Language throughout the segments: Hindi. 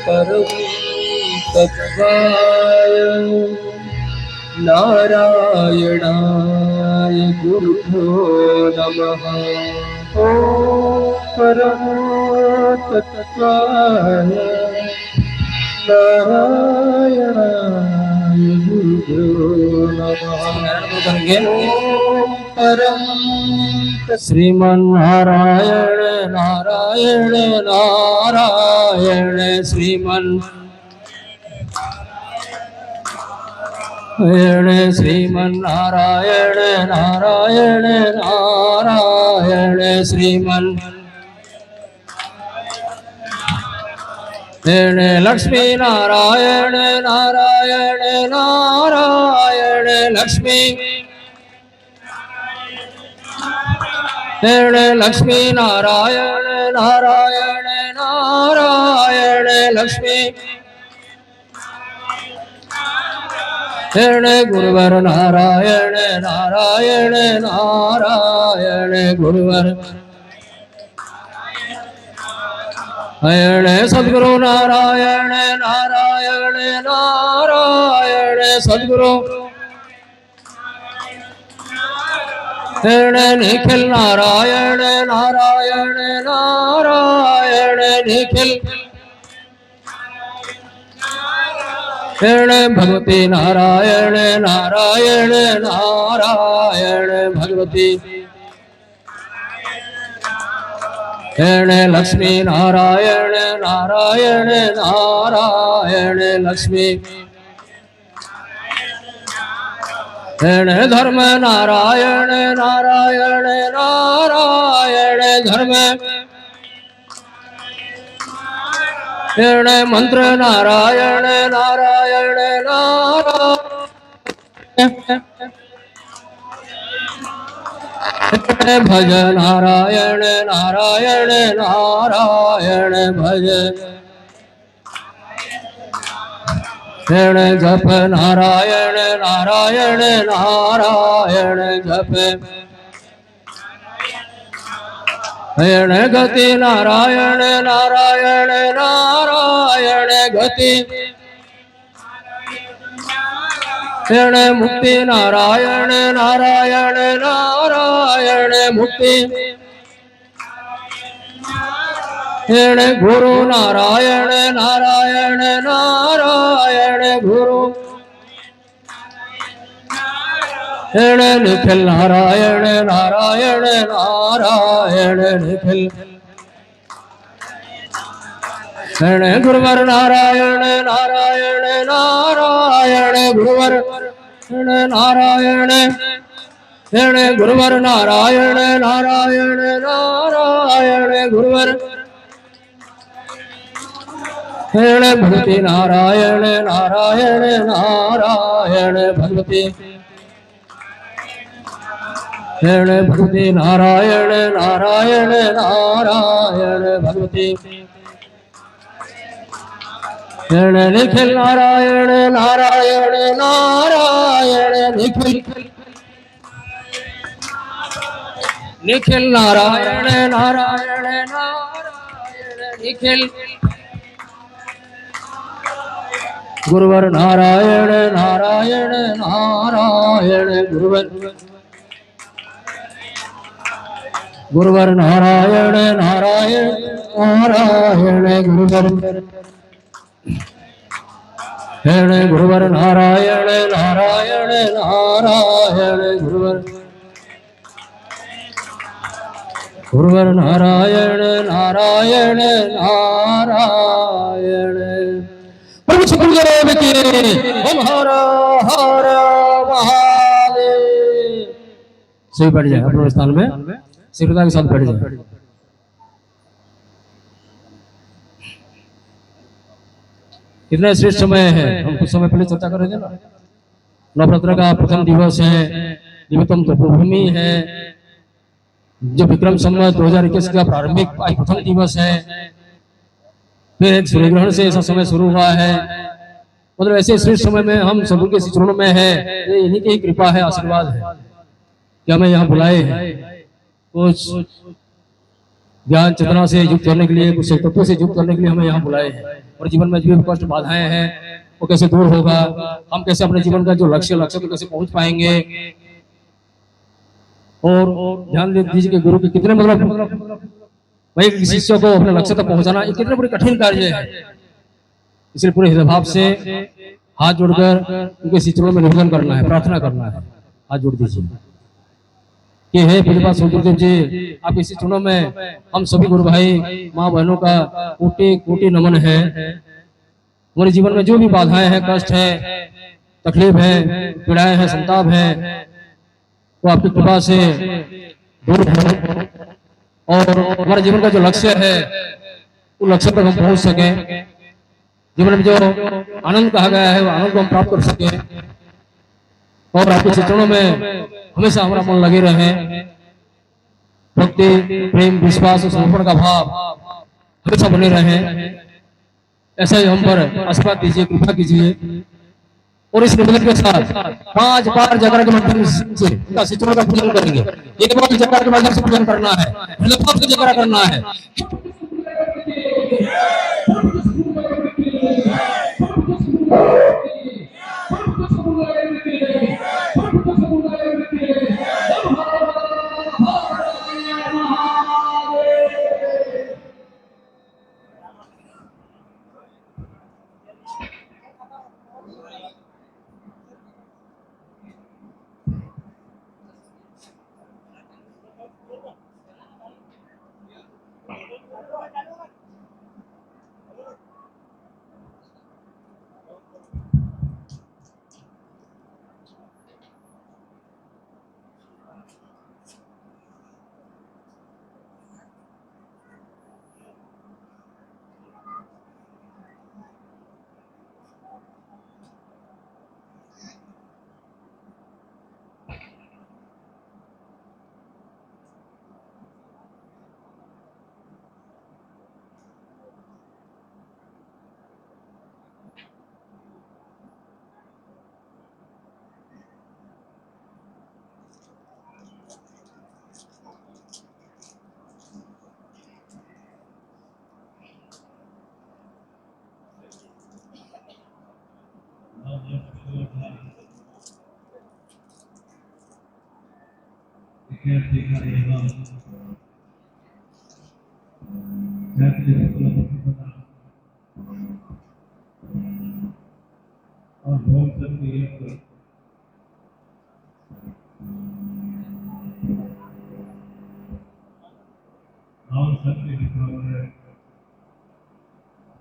परम तत्वाय नारायणाय गुरुभ्यो नमः। ॐ परम तत्वाय नारायणाय गुरुभ्यो नमः। परम श्रीमन्नारायण नारायण नारायण श्रीमन्नारायण नारायण नारायण लक्ष्मी नारायण नारायण नारायण लक्ष्मी लक्ष्मी नारायण नारायण नारायण लक्ष्मी गुरुवर नारायण नारायण नारायण गुरुवर सद्गुरु नारायण नारायण नारायण सद्गुरु निखिल नारायण नारायण नारायण निखिल भगवती नारायण नारायण नारायण भगवती लक्ष्मी नारायण नारायण नारायण लक्ष्मी धर्म नारायण नारायण नारायण धर्म मंत्र नारायण नारायण नारायण भज नारायण नारायण नारायण भज जप नारायण नारायण नारायण जप गति नारायण नारायण नारायण गति मुक्ति नारायण नारायण नारायण मुक्ति गुरु नारायण नारायण नारायण गुरु निखिल नारायण नारायण नारायण निखिल गुरुवर नारायण नारायण नारायण गुरुवर नारायण गुरुवर नारायण नारायण नारायण गुरुवर भगवती नारायण नारायण नारायण भगवती भगवती नारायण नारायण नारायण भगवती निखिल नारायण नारायण नारायण निखिल निखिल नारायण नारायण नारायण निखिल गुरुवर नारायण नारायण नारायण गुरुवर गुरुवर नारायण नारायण नारायण गुरुवर गुरुवर नारायण नारायण नारायण गुरुवर गुरुवर नारायण नारायण नारायण प्रभु सद्गुरुदेव की ओम हर हर महादेव। सभी बैठ जाए अपने स्थान में, शीघ्रता के साथ बैठ जाए। कितना श्रेष्ठ समय है, हम कुछ समय पहले चर्चा कर रहे थे ना। नवरात्र का प्रथम दिवस है, दिव्यतम तपोभूमि है, जो विक्रम संवत 2021 का प्रारंभिक प्रथम दिवस है। फिर एक सूर्य ग्रहण से ऐसा समय शुरू हुआ है। मतलब ऐसे श्रेष्ठ समय में हम सब के चरणों में है, इन्हीं की कृपा है, आशीर्वाद है कि हमें यहाँ बुलाए हैं। कुछ ज्ञान चेतना से युक्त करने के लिए, कुछ तत्वों से युक्त करने के लिए हमें यहाँ बुलाए हैं। और जीवन में जो भी कष्ट बाधाएं हैं वो कैसे दूर होगा, हम कैसे अपने जीवन का जो लक्ष्य तो कैसे पहुंच पाएंगे। और ध्यान दीजिए कि गुरु के कितने मतलब वही शिष्य को अपने लक्ष्य तक पहुंचाना ये कितने बड़ी कठिन कार्य है। इसलिए पूरे हृदय भाव से हाथ जोड़कर उनके शिष्यों में निवेदन करना है, प्रार्थना करना है। हाथ जोड़ दीजिए कि हे पूज्यपाद गुरुदेव जी, आपके शिष्यों में हम सभी गुरु भाई माँ बहनों का कोटि कोटि नमन है। हमारे जीवन में जो भी बाधाएं हैं, कष्ट है, तकलीफ है, पीड़ाएं हैं, संताप है, वो आपकी कृपा से दूर हो और हमारे जीवन का जो लक्ष्य है वो लक्ष्य तक हम पहुंच सके। जीवन में जो आनंद कहा गया है वो आनंद को हम प्राप्त कर सके और आपके चित्रणों में हमेशा हमारा मन लगे रहे। भक्ति, प्रेम, विश्वास और समर्पण का भाव हमेशा बने रहे। ऐसा ही हम पर आशीर्वाद दीजिए, कृपा कीजिए। और इस निवेदन के साथ 5 बार जगरा के माध्यम से उनका शिष्यों का पूजन करेंगे। एक बार जगरा के माध्यम से पूजन करना है, लगभग से जगरा करना है। और बहुत सकती है और सबके विभाग है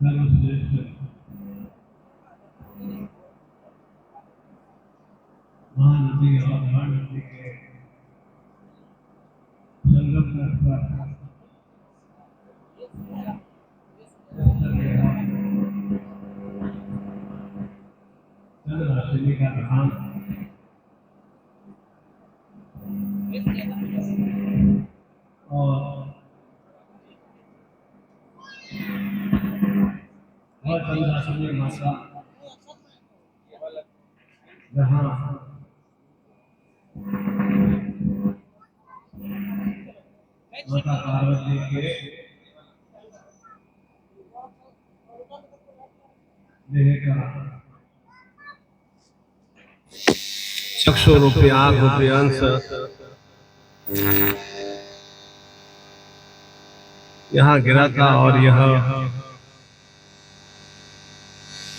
सर्वश्रेष्ठ महानदी और महानदी के संगम का चंद्राशिनी का धाम और चंद्राशिनी माता जहाँ माता पार्वती के देह का चक्षु रूपी आंख रूपी अंश यहाँ गिरा था और यह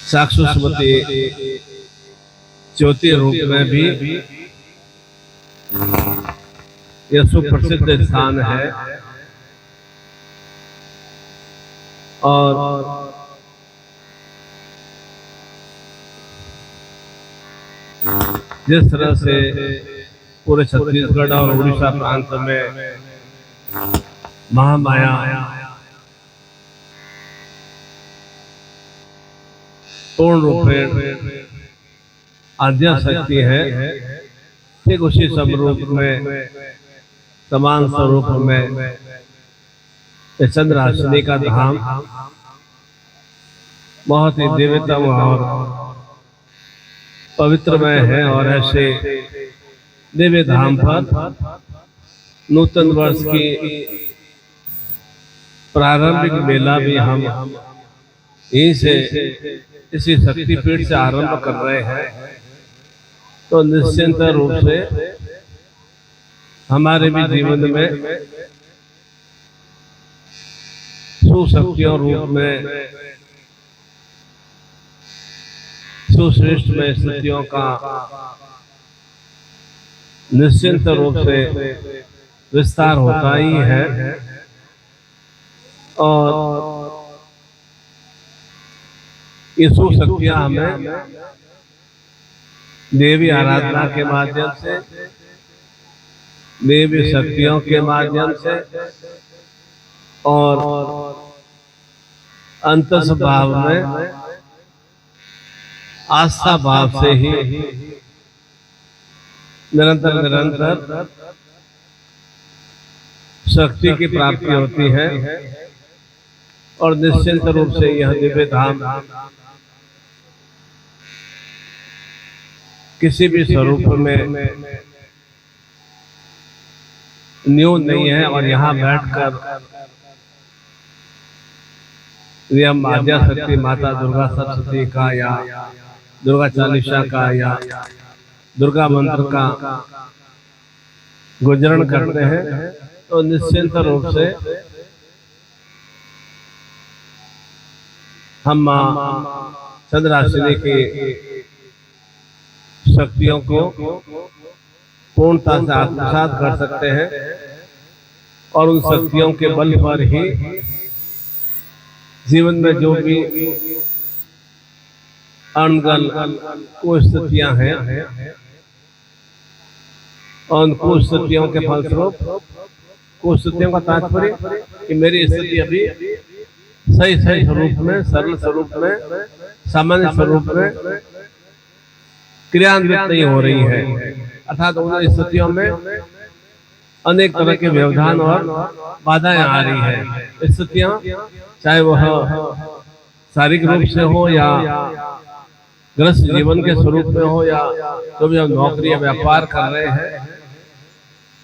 साक्षुस्मृति ज्योति रूप में भी यह सुप्रसिद्ध स्थान है। और जिस तरह से पूरे छत्तीसगढ़ और उड़ीसा प्रांत में महामाया पूर्ण रूप में आद्या शक्ति है, ठीक उसी स्वरूप में समान स्वरूप में चंद्राशिनी का धाम बहुत ही दिव्यतम और पवित्रमय है। और ऐसे दिव्य धाम पर नूतन वर्ष की प्रारंभिक मेला भी हम यहीं से इसी शक्तिपीठ से आरंभ कर रहे हैं। तो निश्चिंत रूप से हमारे भी जीवन में सुशक्तियों रूप में सुश्रेष्ठ में स्थितियों का निश्चिंत रूप से विस्तार होता ही है। और ये सुशक्तियां हमें देवी आराधना के माध्यम से, देवी शक्तियों के माध्यम से और अंतस भाव में आस्था भाव से ही निरंतर निरंतर शक्ति की प्राप्ति होती है। और निश्चिंत रूप से यह दिव्य धाम किसी भी स्वरूप में न्यून नहीं है। और यहाँ बैठकर हम आद्या शक्ति माता दुर्गा सप्तशती का या दुर्गा चालीसा का या दुर्गा मंत्र का गुजरण करते हैं तो निश्चिंत रूप से हम चंद्राशिनी की शक्तियों को पूर्णता से आत्मसात कर सकते हैं। और उन शक्तियों के बल पर ही जीवन में जो भी अनगल कुछ स्थितियां हैं और उन कुछ स्थितियों के फलस्वरूप कुछ स्थितियों का तात्पर्य कि मेरी स्थिति अभी सही स्वरूप में, सरल स्वरूप में, सामान्य स्वरूप में क्रियान्वित नहीं हो रही है। अर्थात उन स्थितियों में अनेक तरह के व्यवधान और बाधाएं आ रही है। स्थितियां चाहे वह शारीरिक रूप से हो या गृहस्थ जीवन के स्वरूप में हो या तो भी हम नौकरी या व्यापार कर रहे हैं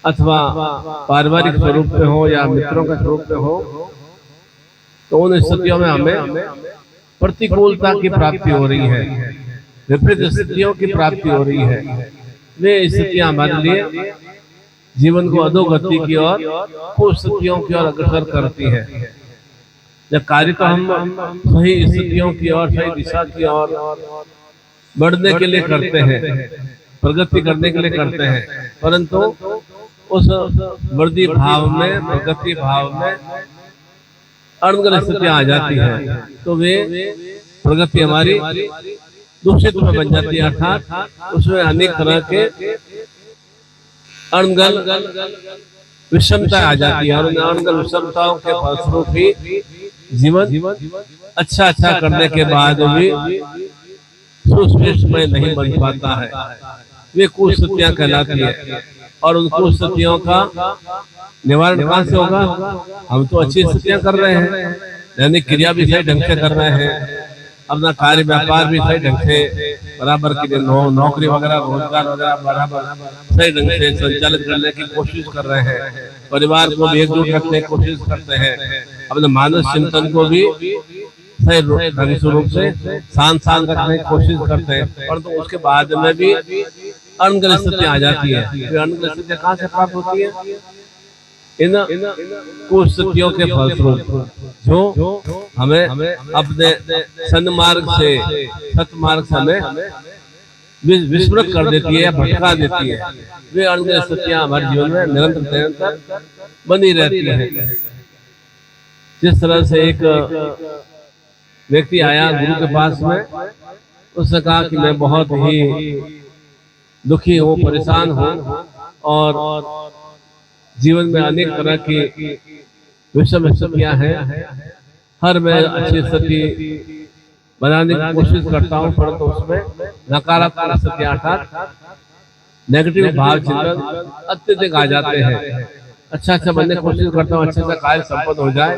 अथवा पारिवारिक स्वरूप में हो या मित्रों के स्वरूप में हो, तो उन स्थितियों में हमें प्रतिकूलता की प्राप्ति हो रही है, विपरीत स्थितियों की प्राप्ति हो रही है। वे स्थितियां हमारे लिए जीवन को अधोगति की ओर, कुछ स्थितियों की ओर अग्रसर करती है। जब कार्य तो हम सही स्थितियों की ओर, सही दिशा की ओर बढ़ने के लिए करते हैं, प्रगति करने के लिए करते हैं, परंतु उस वृद्धि भाव में, प्रगति भाव में अनगल स्थितियां आ जाती है तो वे प्रगति हमारी दूषित में बन जाती है। अर्थात उसमें अनेक तरह के अनगल विषमता आ जाती है और उन अनगल विषमताओं के फलस्वरूप ही जीवन अच्छा करने के बाद भी सुश्रेष्ठ में नहीं बन पाता है। वे कुछ स्थितियां कहलाती है और उन कुछ स्थितियों का निवारण कहां से होगा? हम तो अच्छी स्थितियां कर रहे हैं, दैनिक क्रिया भी सही ढंग से कर रहे हैं, अपना कार्य व्यापार भी सही ढंग से बराबर की नौकरी वगैरह रोजगार वगैरह बराबर सही ढंग से संचालित करने की कोशिश कर रहे हैं, परिवार को भी एकजुट रखने की कोशिश करते हैं, अपने मानस चिंतन को भी सही ढंग से रूप से शांत रखने की कोशिश करते हैं, परंतु उसके बाद में भी अनगल स्थितियां आ जाती है। अनगल स्थितियां कहाँ से प्राप्त होती है? इन कुछ स्थितियों के फलस्वरूप जो हमें अपने सन्मार्ग से, सतमार्ग से हमें विस्मृत कर देती है या भटका देती है। वे अनगल स्थितियां हमारे जीवन में निरंतर बनी रहती है। जिस तरह से एक व्यक्ति आया गुरु के पास में, उसने कहा कि मैं बहुत ही दुखी हूँ, परेशान हूँ और जीवन में अनेक तरह की विषम स्थितियां हैं। हर मैं अच्छी स्थिति बनाने की कोशिश करता हूँ, परंतु उसमें नकारात्मक स्थितियां अर्थात नेगेटिव भाव चिंतन अत्यधिक आ जाते हैं। अच्छा बनने की कोशिश करता हूँ, अच्छे से कार्य संपन्न हो जाए,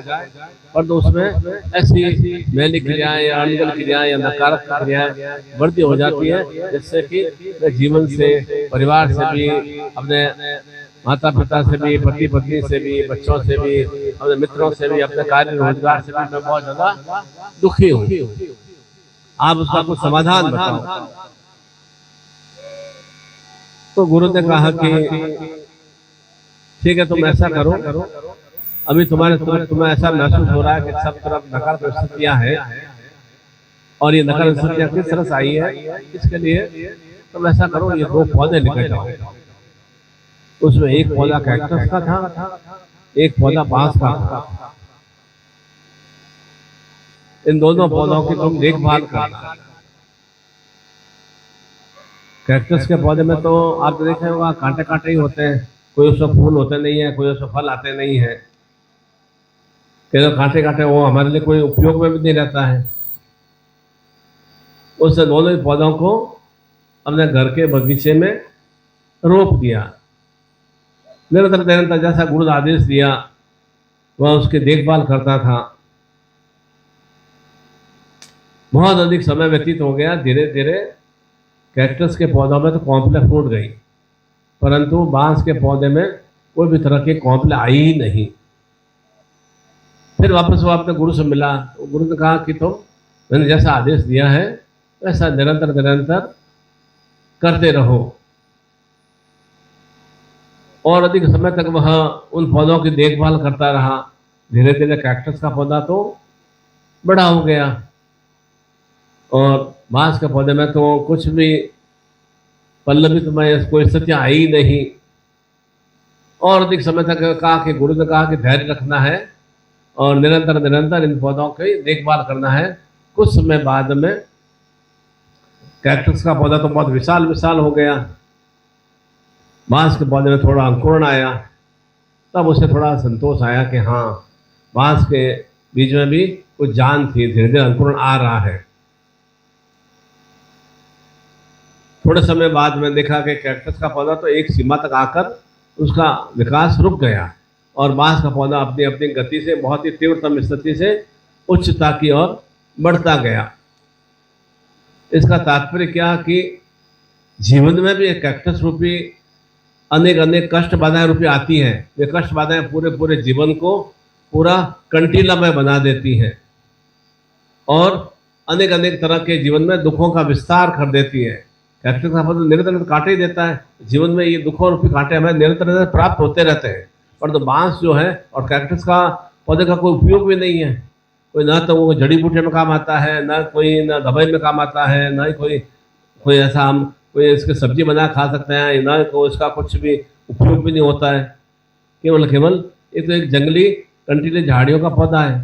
परंतु उसमें ऐसी मैली क्रियाएं या अनगल क्रियाएं या नकारात्मक क्रियाएं बढ़ती हो जाती है, जिससे कि जीवन से, परिवार से भी, अपने माता पिता से भी, पति पत्नी से भी, बच्चों से भी, अपने मित्रों से भी, अपने कार्य रोजगार से भी मैं बहुत ज्यादा दुखी हूँ। आप उसका कुछ समाधान बताओ। तो गुरु ने कहा कि ठीक है, तुम ऐसा करो, अभी तुम्हें ऐसा महसूस हो रहा है कि सब तरफ नकारात्मक स्थितियां हैं, और ये नकारात्मक स्थितियां किस तरह से आई है, इसके लिए तुम ऐसा करो, ये 2 पौधे लेकर जाओ। उसमें एक पौधा कैक्टस का था, एक पौधा बांस का था। इन दोनों पौधों की तुम देखभाल करना। कैक्टस के पौधे में तो आप देखे होगा कांटे कांटे ही होते हैं, कोई उसमें फूल होते नहीं है, कोई उसमें फल आते नहीं है। तो कांटे कांटे वो हमारे लिए कोई उपयोग में भी नहीं रहता है। उसने दोनों ही पौधों को अपने घर के बगीचे में रोप दिया। निरंतर निरंतर जैसा गुरु ने आदेश दिया वह उसकी देखभाल करता था। बहुत अधिक समय व्यतीत हो गया। धीरे धीरे कैक्टस के पौधों में तो कॉम्प्ले फूट गई, परंतु बांस के पौधे में कोई भी तरह के कॉम्प्ले आई ही नहीं। फिर वापस वो अपने गुरु से मिला। गुरु ने कहा कि तुम मैंने जैसा आदेश दिया है वैसा निरंतर निरंतर करते रहो। और अधिक समय तक वह उन पौधों की देखभाल करता रहा। धीरे धीरे कैक्टस का पौधा तो बड़ा हो गया और बांस के पौधे में तो कुछ भी पल्लवित में कोई स्थितियां आई नहीं। और अधिक समय तक कहा कि गुरु ने कहा कि धैर्य रखना है और निरंतर निरंतर इन पौधों की देखभाल करना है। कुछ समय बाद में कैक्टस का पौधा तो बहुत विशाल विशाल हो गया। बांस के पौधे में थोड़ा अंकुरण आया। तब उसे थोड़ा संतोष आया कि हाँ, बांस के बीच में भी कुछ जान थी, धीरे धीरे अंकुरण आ रहा है। थोड़े समय बाद में देखा कि कैक्टस का पौधा तो एक सीमा तक आकर उसका विकास रुक गया और बांस का पौधा अपनी अपनी गति से बहुत ही तीव्रतम स्थिति से उच्चता की ओर बढ़ता गया। इसका तात्पर्य क्या कि जीवन में भी एक कैक्टस रूपी अनेक अनेक कष्ट बाधाएं रूपी आती हैं। वे कष्ट बाधाएं पूरे पूरे जीवन को पूरा कंटीलामय बना देती हैं और अनेक अनेक तरह के जीवन में दुखों का विस्तार कर देती है। कैक्टस का पौधा निरंतर निरंतर काटे ही देता है। जीवन में ये दुखों रूपी कांटे हमें निरंतर निरंतर प्राप्त होते रहते हैं। पर तो बांस जो है और कैक्टस का पौधे का कोई उपयोग भी नहीं है। कोई ना तो वो जड़ी बूटी में काम आता है, ना कोई ना दवाई में काम आता है, ना ही कोई ऐसा हम कोई इसकी सब्जी बना खा सकते हैं, ना कोई इसका कुछ भी उपयोग भी नहीं होता है। केवल केवल ये तो एक जंगली कंटीली झाड़ियों का पौधा है।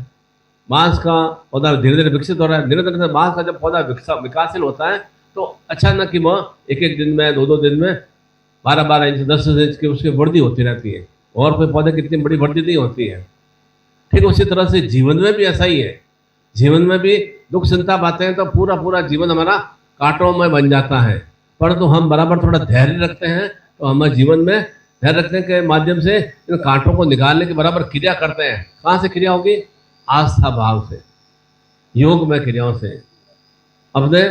बांस का पौधा धीरे धीरे विकसित हो रहा है। धीरे धीरे बांस का जब पौधा विकासशील होता है तो अच्छा ना कि वह एक एक दिन में 2-2 दिन में 12-12 इंच 10-10 इंच की उसकी वृद्धि होती रहती है और कोई पौधे की इतनी बड़ी वृद्धि नहीं होती है। ठीक उसी तरह से जीवन में भी ऐसा ही है। जीवन में भी दुख चिंता पाते हैं तो पूरा पूरा जीवन हमारा कांटों में बन जाता है। परंतु हम बराबर थोड़ा धैर्य रखते हैं तो हमारे जीवन में धैर्य रखने के माध्यम से इन कांटों को निकालने की बराबर क्रिया करते हैं। कहाँ से क्रिया होगी? आस्था भाव से, योग में क्रियाओं से। अपने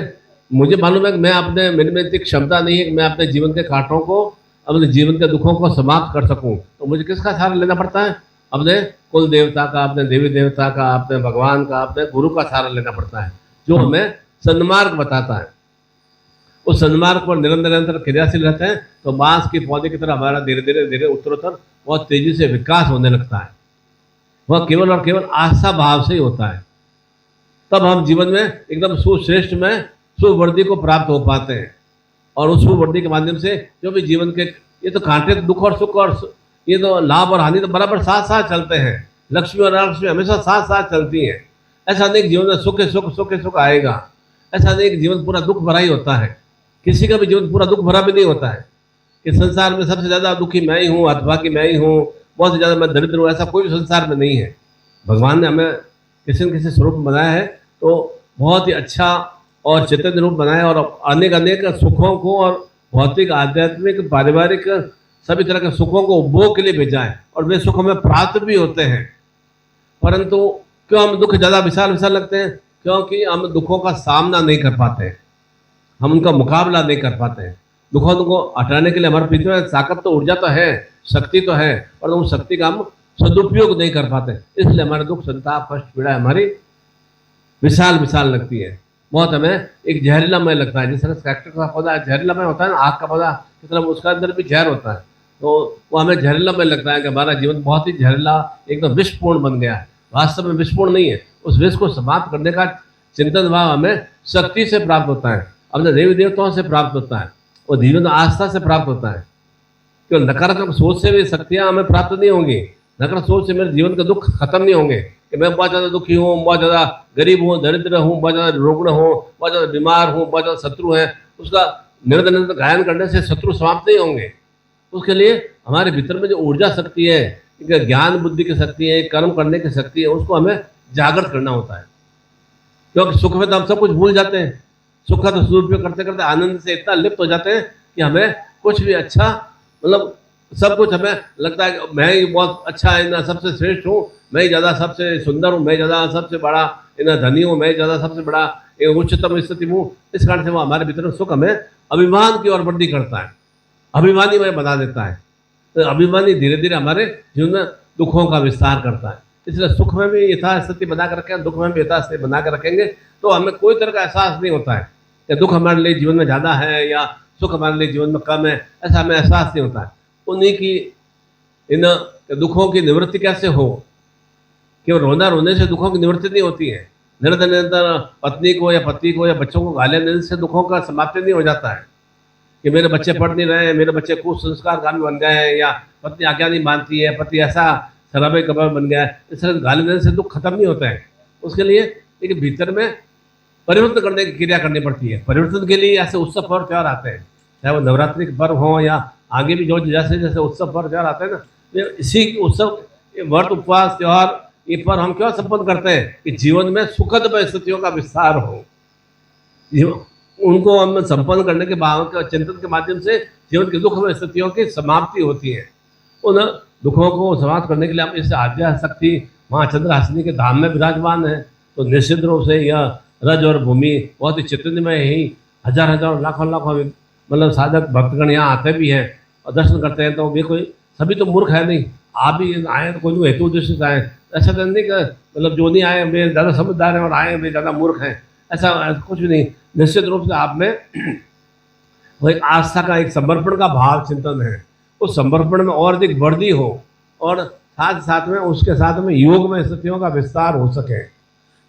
मुझे मालूम है कि मैं अपने मेरे में इतनी क्षमता नहीं है कि मैं अपने जीवन के कांटों को अपने जीवन के दुखों को समाप्त कर सकूं। तो मुझे किसका सहारा लेना पड़ता है? अपने कुल देवता का, अपने देवी देवता का, अपने भगवान का, अपने गुरु का सहारा लेना पड़ता है जो हमें सन्मार्ग बताता है। उस सन्मार्ग पर निरंतर निरंतर क्रियाशील रहते हैं तो बांस के पौधे की तरह हमारा धीरे धीरे धीरे उत्तरोत्तर बहुत तेजी से विकास होने लगता है। वह केवल और केवल आस्था भाव से ही होता है। तब हम जीवन में एकदम सुश्रेष्ठ में सुवृद्धि को प्राप्त हो पाते हैं और उस सुवृद्धि के माध्यम से जो भी जीवन के ये तो कांटे दुख और सुख और ये तो लाभ और हानि तो बराबर साथ साथ चलते हैं। लक्ष्मी और अलक्ष्मी हमेशा साथ साथ चलती हैं। ऐसा नहीं जीवन में सुख सुख आएगा। ऐसा नहीं जीवन पूरा दुख भरा ही होता है। किसी का भी जीवन पूरा दुख भरा भी नहीं होता है कि संसार में सबसे ज़्यादा दुखी मैं ही हूँ, हतभागी मैं ही हूँ, बहुत ज़्यादा मैं दरिद्र हूँ, ऐसा कोई भी संसार में नहीं है। भगवान ने हमें किसी न किसी स्वरूप बनाया है तो बहुत ही अच्छा और चैतन्य रूप बनाया और अनेक अनेक सुखों को और भौतिक आध्यात्मिक पारिवारिक सभी तरह के सुखों को उपभोग के लिए भेजा है और वे सुख हमें प्राप्त भी होते हैं। परंतु क्यों हम दुख ज़्यादा विशाल विशाल लगते हैं? क्योंकि हम दुखों का सामना नहीं कर पाते हैं, हम उनका मुकाबला नहीं कर पाते हैं। दुखों को हटाने के लिए हमारे पृथ्वी में ताकत तो ऊर्जा तो है, शक्ति तो है पर उस शक्ति का हम सदुपयोग नहीं कर पाते, इसलिए हमारे दुख संताप कष्ट पीड़ा हमारी विशाल विशाल लगती है। बहुत हमें एक जहरीलामय लगता है, जिस तरह कैक्टस का पौधा जहरीलामय होता है ना, आग का पौधा की तरह उसका अंदर भी जहर होता है, तो वो हमें जहरीलामय लगता है कि हमारा जीवन बहुत ही जहरीला एकदम विषपूर्ण बन गया है। वास्तव में विषपूर्ण नहीं है, उस विष को समाप्त करने का चिंतन भाव हमें शक्ति से प्राप्त होता है, अपने देवी देवताओं से प्राप्त होता है, वो जीवन आस्था से प्राप्त होता है। केवल नकारात्मक सोच से भी शक्तियां हमें प्राप्त नहीं होंगी। नकारात्मक सोच से मेरे जीवन के दुख खत्म नहीं होंगे कि मैं बहुत ज़्यादा दुखी हूँ, बहुत ज़्यादा गरीब हूँ, दरिद्र हूँ, बहुत ज़्यादा रुग्ण हूँ, बहुत ज़्यादा बीमार हूँ, बहुत ज़्यादा शत्रु है। उसका निरंतर निरंतर गायन करने से शत्रु समाप्त नहीं होंगे। उसके लिए हमारे भीतर में जो ऊर्जा शक्ति है, ज्ञान बुद्धि की शक्ति है, कर्म करने की शक्ति है, उसको हमें जागृत करना होता है। क्योंकि सुख में तो हम सब कुछ भूल जाते हैं, सुख का तो सदुपयोग करते करते आनंद से इतना लिप्त हो जाते हैं कि हमें कुछ भी अच्छा, मतलब सब कुछ हमें लगता है कि मैं ही बहुत अच्छा है ना, सबसे श्रेष्ठ हूँ, मैं ही ज़्यादा सबसे सुंदर हूँ, मैं ज़्यादा सबसे बड़ा ना धनी हूँ, मैं ज़्यादा सबसे बड़ा उच्चतम स्थिति हूँ। इस कारण से वो हमारे भीतर सुख हमें अभिमान की ओर वृद्धि करता है, अभिमानी में बना देता है। तो अभिमानी धीरे धीरे हमारे जीवन में दुखों का विस्तार करता है। इसलिए सुख में भी यथास्थिति बना कर रखें, दुख में भी यथास्थिति बना कर रखेंगे तो हमें कोई तरह का एहसास नहीं होता है कि दुख हमारे लिए जीवन में ज़्यादा है या सुख हमारे लिए जीवन में कम है, ऐसा हमें एहसास नहीं होता है। उन्हीं की इन दुखों की निवृत्ति कैसे हो? केवल रोना रोने से दुखों की निवृत्ति नहीं होती है। निरंतर निरंतर पत्नी को या पति को या बच्चों को गालियाँ देने से दुखों का समाप्ति नहीं हो जाता है कि मेरे बच्चे पढ़ नहीं रहे हैं, मेरे बच्चे कुसंस्कारगामी बन गए हैं, या पत्नी आज्ञा नहीं मानती है, पति ऐसा शराबे कबाब बन गया है। इस तरह गाली देने से दुख खत्म नहीं होता है। उसके लिए एक भीतर में परिवर्तन करने की क्रिया करनी पड़ती है। परिवर्तन के लिए ऐसे उत्सव और त्यौहार आते हैं, चाहे वो नवरात्रि के पर्व हो या आगे भी जो जैसे जैसे उत्सव पर्व त्यौहार आते हैं ना, इसी उत्सव व्रत उपवास त्यौहार ये पर्व हम क्यों संपन्न करते हैं कि जीवन में सुखद परिस्थितियों का विस्तार हो। उनको हम संपन्न करने के बाद चिंतन के माध्यम से जीवन की दुख परिस्थितियों की समाप्ति होती है। उन दुखों को समाप्त करने के लिए हम इस आद्या शक्ति माँ चंद्रहासिनी के धाम में विराजमान है। तो निश्चित रूप से यह रज और भूमि बहुत ही चैतन्यमय है ही। हजार हजार लाखों लाखों मतलब साधक भक्तगण यहाँ आते भी हैं और दर्शन करते हैं। तो वे कोई सभी तो मूर्ख है नहीं, आप भी आए तो कोई हेतु उद्देश्य से आए, ऐसा तो नहीं कि मतलब जो नहीं आए वे ज़्यादा समझदार हैं और आए वे ज़्यादा मूर्ख हैं, ऐसा कुछ भी नहीं। निश्चित रूप से आप में वो एक आस्था का एक समर्पण का भाव चिंतन है, उस समर्पण में और अधिक वृद्धि हो और साथ साथ में उसके साथ में योग में स्थितियों का विस्तार हो सके।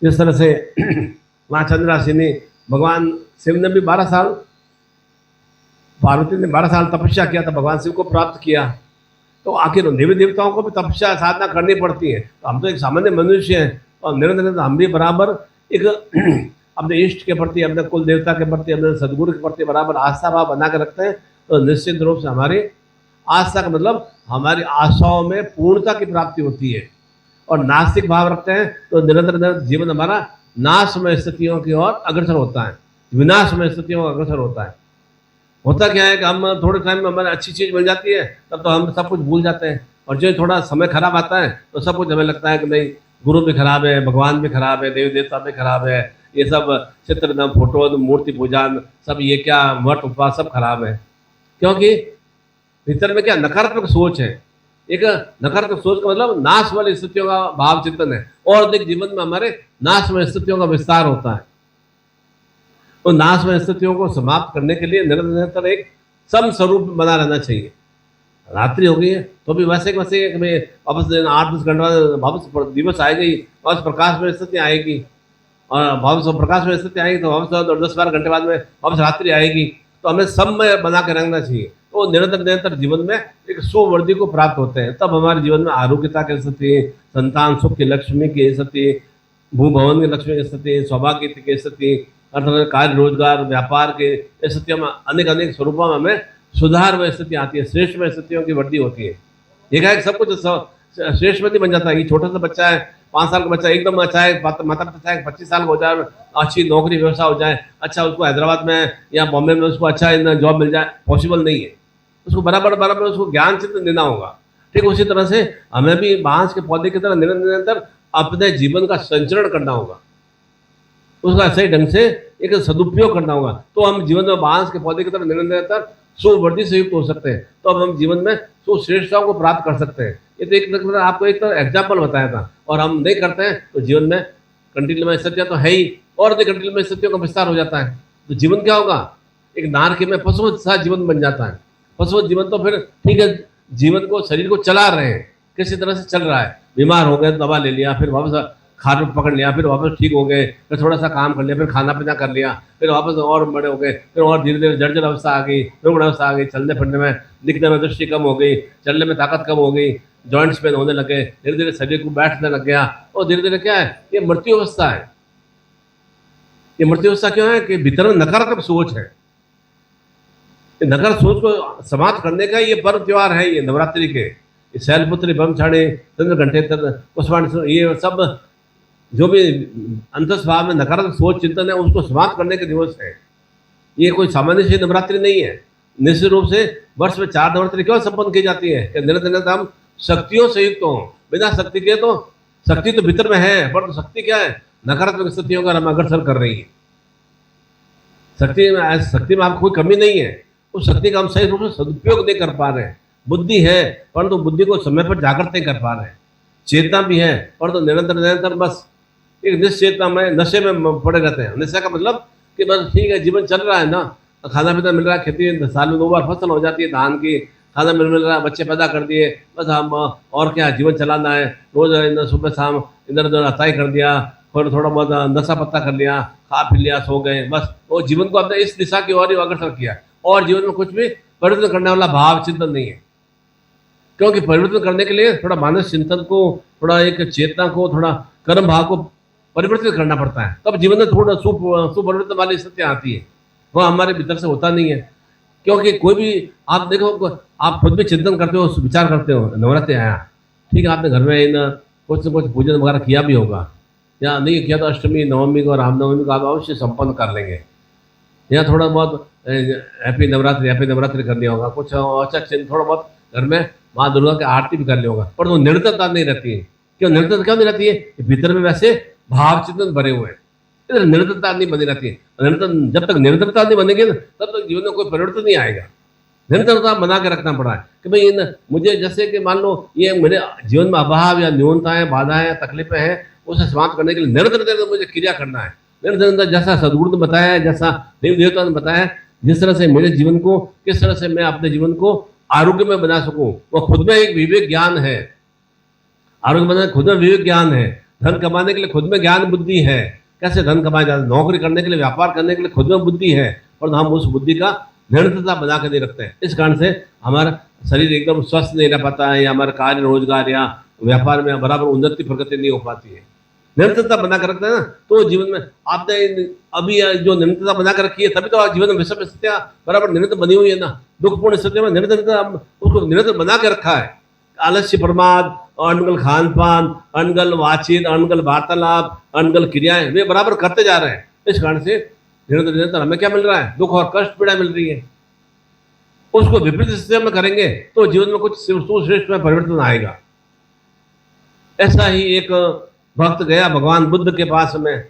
जिस तरह से माँ चंद्रहासिनी भगवान शिव ने भी 12 साल, पार्वती ने 12 साल तपस्या किया था, भगवान शिव को प्राप्त किया। तो आखिर देवी देवताओं को भी तपस्या साधना करनी पड़ती है। तो हम तो एक सामान्य मनुष्य हैं और निरंतर हम भी बराबर एक अपने इष्ट के प्रति, अपने कुल देवता के प्रति, अपने सदगुरु के प्रति बराबर आस्था भाव बना कर रखते हैं। तो निश्चित रूप से हमारी आस्था का मतलब हमारी आशाओं में पूर्णता की प्राप्ति होती है। और नास्तिक भाव रखते हैं तो निरंतर जीवन हमारा नाशमय स्थितियों की ओर अग्रसर होता है, विनाशमय स्थितियों का अग्रसर होता है। होता क्या है कि हम थोड़े टाइम में हमारे अच्छी चीज़ मिल जाती है तब तो हम सब कुछ भूल जाते हैं, और जो थोड़ा समय खराब आता है तो सब कुछ हमें लगता है कि नहीं गुरु भी खराब है, भगवान भी खराब है, देवी देवता भी खराब है, ये सब चित्र फोटो मूर्ति पूजन सब ये क्या व्रत उपवास सब खराब है। क्योंकि भीतर में क्या नकारात्मक सोच है। एक नकारात्मक सोच का मतलब नाश वाली स्थितियों का भाव चिंतन है, और अधिक जीवन में हमारे नाश वाली स्थितियों का विस्तार होता है। तो नाश वाली स्थितियों को समाप्त करने के लिए निरंतर एक सम स्वरूप बना रहना चाहिए। रात्रि हो गई है तो भी वैसे वापस 8-10 घंटे बाद वापस दिवस आएगी, वापस प्रकाश में स्थिति आएगी, और वापस प्रकाश में स्थिति आएगी तो वापस 10-12 घंटे बाद में वापस रात्रि आएगी। तो हमें समय बना के रखना चाहिए। तो निरंतर जीवन में एक सुवृद्धि को प्राप्त होते हैं। तब हमारे जीवन में आरोग्यता की स्थिति, संतान सुख की लक्ष्मी की स्थिति, भूभवन की लक्ष्मी की स्थिति, सौभाग्य की स्थिति, अर्थात कार्य रोजगार व्यापार के स्थितियों में अनेक स्वरूपों में हमें सुधार में स्थिति आती है, श्रेष्ठ में स्थितियों की वृद्धि होती है। देखा है सब कुछ श्रेष्ठ में बन जाता है। ये छोटा सा बच्चा है, 5 साल का बच्चा एकदम अच्छा है, माता पिता है 25 साल हो जाए, अच्छी नौकरी व्यवसाय हो जाए, अच्छा उसको हैदराबाद में या बॉम्बे में उसको अच्छा जॉब मिल जाए, पॉसिबल नहीं है। उसको बराबर उसको ज्ञान चिंतन देना होगा। ठीक उसी तरह से हमें भी बांस के पौधे की तरह निरंतर अपने जीवन का संचरण करना होगा, उसका सही ढंग से एक सदुपयोग करना होगा। तो हम जीवन में बांस के पौधे की तरह निरंतर सुवर्धि से युक्त हो सकते हैं, तो अब हम जीवन में सुश्रेष्ठताओं को प्राप्त कर सकते हैं। ये तो एक आपको एक एग्जाम्पल बताया था, और हम नहीं करते हैं तो जीवन में कंटिन्यू सत्य तो है ही, और अधिक कंटिन्यू सत्यों का विस्तार हो जाता है। तो जीवन क्या होगा, एक नारकी में पशुवत सा जीवन बन जाता है। पशुवत जीवन तो फिर ठीक है, जीवन को शरीर को चला रहे हैं, किसी तरह से चल रहा है, बीमार हो गए दवा ले लिया, फिर वापस खाना पकड़ लिया, फिर वापस ठीक हो गए, फिर थोड़ा सा काम कर लिया, फिर खाना पीना कर लिया, फिर वापस और बड़े हो गए, फिर और धीरे धीरे जर्जर अवस्था आ गई, रुग्ण अवस्था आ गई, चलने फिरने में दिखने में दृष्टि कम हो गई, चलने में ताकत कम हो गई, जॉइंट्स पेन होने लगे, धीरे धीरे शरीर को बैठने लग गया, और धीरे धीरे क्या है, ये मृत्यु अवस्था है। ये मृत्यु अवस्था क्यों है कि भीतर में नकारात्मक सोच है। नकारात्मक सोच को समाप्त करने का ये पर्व त्योहार है, ये नवरात्रि के शैलपुत्री ब्रह्मचारी चंद्र घंटे कुष्मांड, ये सब जो भी अंतस्भाव में नकारात्मक सोच चिंतन है उसको समाप्त करने के दिवस है। ये कोई सामान्य सी नवरात्रि नहीं है। निश्चित रूप से वर्ष में 4 नवरात्रि क्यों संपन्न की जाती है कि निरंतर हम शक्तियों से युक्त हों। बिना शक्ति के तो शक्ति तो भीतर में है, पर तो शक्ति क्या है, नकारात्मक स्थितियों का हम अग्रसर कर रही है। शक्ति में आपको कोई कमी नहीं है, उस शक्ति का हम सही रूप से सदुपयोग नहीं कर पा रहे हैं। बुद्धि है परंतु बुद्धि को समय पर जागृत नहीं कर पा रहे हैं। चेतना भी है परंतु निरंतर बस एक निश्चेतना में नशे में पड़े रहते हैं। नशा का मतलब कि बस ठीक है, जीवन चल रहा है ना, खाना पीना मिल रहा है, खेती साल में 2 बार फसल हो जाती है धान की, खाना मिल रहा है, बच्चे पैदा कर दिए, बस हम और क्या जीवन चलाना है। रोज सुबह शाम इधर उधर हताई कर दिया, थोड़ा बहुत नशा पत्ता कर लिया, खा पी लिया, सो गए, बस वो जीवन को अपने इस दिशा की ओर ही अग्रसर किया, और जीवन में कुछ भी परिवर्तन करने वाला भाव चिंतन नहीं है। क्योंकि परिवर्तन करने के लिए थोड़ा मानस चिंतन को, थोड़ा एक चेतना को, थोड़ा कर्म भाव को परिवर्तित करना पड़ता है, तब जीवन में थोड़ा सुपरिवर्तन वाली स्थिति आती है। वह हमारे भीतर से होता नहीं है। क्योंकि कोई भी आप देखो, आप खुद भी चिंतन करते हो, विचार करते हो, नवरात्रि आया, ठीक है, आपने घर में इन कुछ न कुछ पूजन वगैरह किया भी होगा, या नहीं किया तो अष्टमी नवमी को, रामनवमी को आप अवश्य संपन्न कर लेंगे, या थोड़ा बहुत हैप्पी नवरात्रि कर लिया होगा, कुछ अच्छा थोड़ा बहुत घर में माँ दुर्गा की आरती भी कर लिया होगा, पर वो निरंतरता नहीं रहती है। क्यों निरंतरता क्यों नहीं रहती है? भीतर में वैसे भाव चिंतन भरे हुए हैं, इधर निरंतरता नहीं बनी रहती है। जब तक निरंतरता नहीं बनेगी तब तक जीवन में कोई परिवर्तन नहीं आएगा। निरंतरता बना के रखना पड़ा है कि भाई मुझे जैसे कि मान लो ये मेरे जीवन में अभाव या न्यूनताएं, बाधाएं, तकलीफें हैं, उसे समाप्त करने के लिए निरंतर मुझे क्रिया करना है। निरंतर जैसा सदगुरु ने बताया है, जैसा देव देवता ने बताया है, जिस तरह से मेरे जीवन को, किस तरह से मैं अपने जीवन को आरोग्य में बना सकूं, वो खुद में एक विवेक ज्ञान है। आरोग्य बनाने खुद में विवेक ज्ञान है। धन कमाने के लिए खुद में ज्ञान बुद्धि है, कैसे धन कमाया जाता है। नौकरी करने के लिए, व्यापार करने के लिए खुद में बुद्धि है, और हम उस बुद्धि का निरंतरता बना के नहीं रखते हैं। इस कारण से हमारा शरीर एकदम स्वस्थ नहीं रह पाता है, या हमारा कार्य रोजगार या व्यापार में बराबर उन्नति प्रगति नहीं हो पाती है। निरंतरता बना कर रखते हैं ना, तो जीवन में आपने अभी जो निरंतरता बना कर रखी है, तभी तो जीवन में विषम स्थितियां बराबर निरंतर बनी हुई है ना। दुखपूर्ण स्थितियों में निरंतरता उसको निरंतर बना के रखा है। आलस्य प्रमाद, अनगल खान पान, अनगल बातचीत, अनगल वार्तालाप, अनगल क्रियाएं, वे बराबर करते जा रहे हैं। इस कारण से निरंतर हमें क्या मिल रहा है? दुख और कष्ट पीड़ा मिल रही है। उसको विपरीत स्थिति में करेंगे तो जीवन में कुछ सुश्रेष्ठ में परिवर्तन आएगा। ऐसा ही एक भक्त गया भगवान बुद्ध के पास में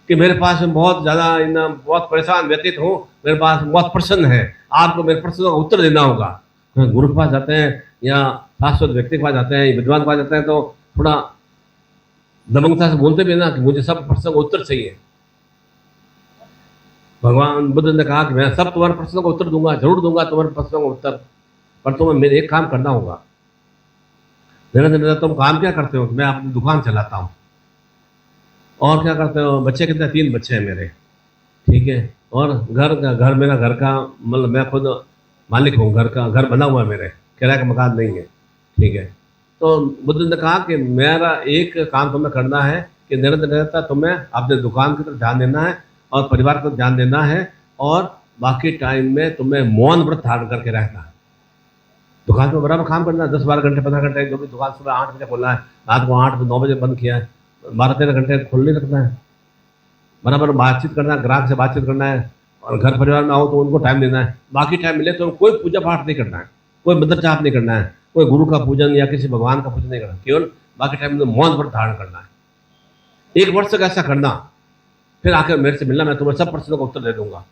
कि मेरे पास में बहुत ज्यादा बहुत परेशान व्यतीत हूँ, मेरे पास बहुत प्रश्न है, आपको मेरे प्रश्नों का उत्तर देना होगा। गुरु के पास जाते हैं या शाश्वत व्यक्ति के पास जाते हैं, विद्वान के पास जाते हैं, तो थोड़ा दबंगता से बोलते भी ना कि मुझे सब प्रश्नों का उत्तर चाहिए। भगवान बुद्ध ने कहा कि मैं सब तुम्हारे प्रश्नों का उत्तर दूंगा, जरूर दूंगा तुम्हारे प्रश्नों का उत्तर, पर तुम्हें मेरे एक काम करना होगा। तुम काम क्या करते हो? मैं अपनी दुकान चलाता हूँ। और क्या करते हो? बच्चे कितने? 3 बच्चे हैं मेरे, ठीक है। और घर मेरा घर का मतलब मैं खुद मालिक हूँ, घर बना हुआ है, मेरे किराए का मकान नहीं है, ठीक है। तो बुद्ध ने कहा कि मेरा एक काम तुम्हें करना है कि निरंतर तुम्हें अपने दुकान की तरफ ध्यान देना है और परिवार को ध्यान देना है, और बाकी टाइम में तुम्हें मौन व्रत धारण करके रहना है। दुकान पर बराबर काम करना है, 10-12 घंटे 15 घंटे, जो भी दुकान सुबह 8 बजे खोलना है, रात को 8 9 बजे बंद किया है, 12-13 घंटे खोल नहीं रखना है। बराबर बातचीत करना है, ग्राहक से बातचीत करना है, और घर परिवार में आओ तो उनको टाइम देना है। बाकी टाइम मिले तो कोई पूजा पाठ नहीं करना है, कोई मंत्र जाप नहीं करना है, कोई गुरु का पूजन या किसी भगवान का पूजन नहीं करना, केवल बाकी टाइम में मौन व्रत धारण करना है। 1 वर्ष तक ऐसा करना, फिर आकर मेरे से मिलना, मैं तुम्हें सब प्रश्नों का उत्तर दे दूंगा।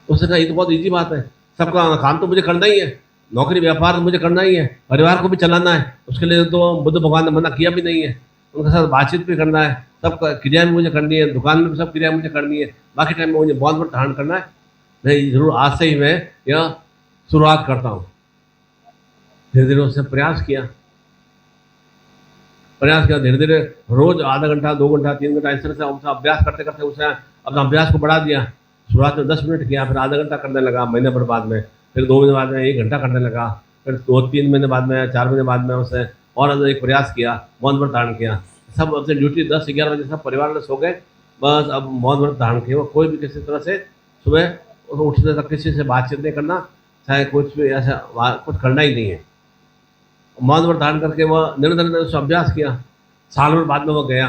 उसने कहा ये तो बहुत इजी बात है, सबका काम तो मुझे करना ही है, नौकरी व्यापार तो मुझे करना ही है, परिवार को भी चलाना है, उसके लिए तो बुद्ध भगवान ने मना किया भी नहीं है। उनके साथ बातचीत भी करना है, सब क्रिया भी मुझे करनी है, दुकान में भी सब क्रिया मुझे करनी है, बाकी टाइम में मुझे बहुत व्रत धारण करना है। नहीं, जरूर आज से ही मैं यह शुरुआत करता हूँ। धीरे धीरे उसने प्रयास किया, धीरे धीरे रोज आधा घंटा, 2 घंटा, 3 घंटा इस तरह से उसका अभ्यास करते करते उसने अपना अभ्यास को बढ़ा दिया। शुरुआत में 10 मिनट किया, फिर आधा घंटा करने लगा, महीने भर बाद में, फिर 2 महीने बाद में 1 घंटा करने लगा, फिर 2-3 महीने बाद में, 4 महीने बाद में उसने और अंदर एक प्रयास किया, मौन व्रत धारण किया। सब अपनी ड्यूटी 10-11 बजे सब परिवार में सो गए, बस अब मौन व्रत धारण किया। कोई भी किसी तरह से सुबह उठने तक किसी से बातचीत नहीं करना, चाहे कुछ भी ऐसा कुछ करना ही नहीं है। मौन व्रत धारण करके वह निरंतर उसका अभ्यास किया। साल भर बाद में वो गया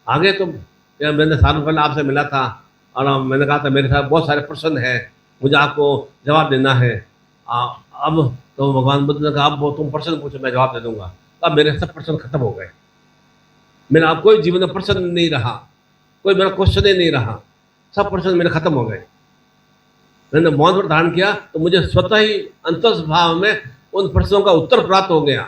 आगे। तो मैंने सालों पहले आपसे मिला था और मैंने कहा था मेरे साथ बहुत सारे प्रश्न हैं, मुझे आपको जवाब देना है। अब तो भगवान बुद्ध ने कहा अब तुम प्रश्न पूछो, मैं जवाब दे दूंगा। अब मेरे सब प्रश्न खत्म हो गए, मेरा अब कोई जीवन में प्रश्न नहीं रहा, कोई मेरा क्वेश्चन ही नहीं रहा, सब प्रश्न मेरे खत्म हो गए। मैंने मौन व्रत धारण किया तो मुझे स्वतः ही अंतर्भाव में उन प्रश्नों का उत्तर प्राप्त हो गया।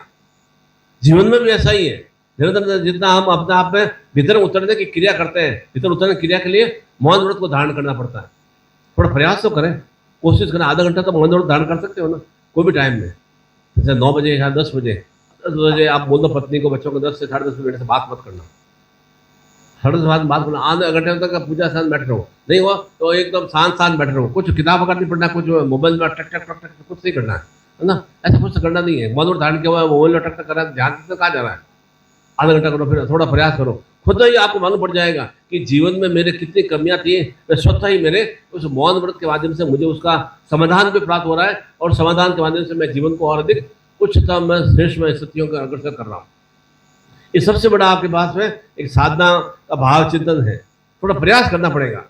जीवन में भी ऐसा ही है, निरंतर जितना हम अपने आप में भीतर उतरने की क्रिया करते हैं, भीतर उतरने की क्रिया के लिए मौन व्रत को धारण करना पड़ता है। थोड़ा प्रयास तो करें, कोशिश करें। आधा घंटा तो मौन व्रत धारण कर सकते हो ना, कोई भी टाइम में, जैसे 9 बजे या 10 बजे। 10 बजे आप बोल दो पत्नी को, बच्चों को 10 से 10:30 मिनट से बात मत करना, 10:30 बात करना। आधे घंटे तक पूजा स्थान बैठ रहो, नहीं हुआ तो एकदम शांत बैठ रहो, कुछ किताब वगैरह नहीं पढ़ना, कुछ मोबाइल में टक टक टक टक कुछ नहीं करना है ना, ऐसा कुछ करना नहीं है। मौन व्रत धारण किया हुआ मोबाइल में टक टक कर रहा है, ध्यान से कहाँ जा रहा है। आधा घंटा करो, फिर थोड़ा प्रयास करो, खुद ही आपको मालूम पड़ जाएगा कि जीवन में मेरे कितनी कमियां थी। मैं स्वतः ही मेरे उस मौन व्रत के माध्यम से मुझे उसका समाधान भी प्राप्त हो रहा है, और समाधान के माध्यम से मैं जीवन को और अधिक उच्चतम में श्रेष्ठ में स्थितियों का अग्रसर कर रहा हूँ। ये सबसे बड़ा आपके पास में एक साधना का भाव चिंतन है, थोड़ा प्रयास करना पड़ेगा।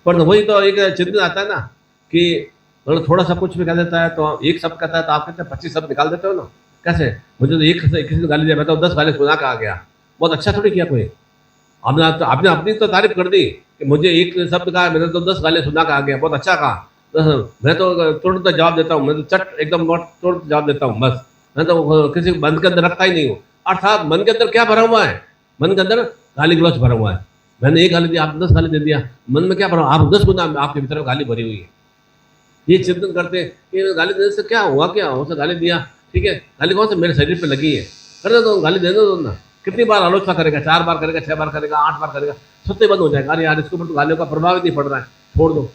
पर वही तो एक चिंतन आता है ना कि मतलब थोड़ा सा कुछ भी कह देता है तो एक शब्द कहता है तो आप कहते हैं 25 शब्द निकाल देते हो ना। कैसे? मुझे तो एक किसी ने गाली दिया, मैं तो 10 गाली सुना के आ गया। बहुत अच्छा थोड़ी किया कोई, आपने अपनी तो तारीफ कर दी कि मुझे एक शब्द कहा, मैंने तो 10 गाली सुना के आ गया, बहुत अच्छा कहा। मैं तो तुरंत जवाब देता हूँ, मैं तो चट एकदम तुरंत जवाब देता हूँ, बस मैं तो किसी मन के अंदर रखता ही नहीं हूँ। अर्थात मन के अंदर क्या भरा हुआ है? मन के अंदर गाली गलौज भरा हुआ है। मैंने एक गाली दी, आप 10 गाली दे दिया, मन में क्या भरा? आप 10 गुना आपके भीतर गाली भरी हुई है। ये चिंतन करते कि गाली देने से क्या हुआ, क्या उसने गाली दिया, ठीक है, गाली कौन से मेरे शरीर पे लगी है, कर दो, गाली देने दो ना। कितनी बार आलोचना करेगा? 4 बार करेगा, 6 बार करेगा, 8 बार करेगा, सत्य बंद हो जाएगा। अरे यार इसके ऊपर तो गालियों का प्रभाव ही नहीं पड़ रहा है, छोड़ दो।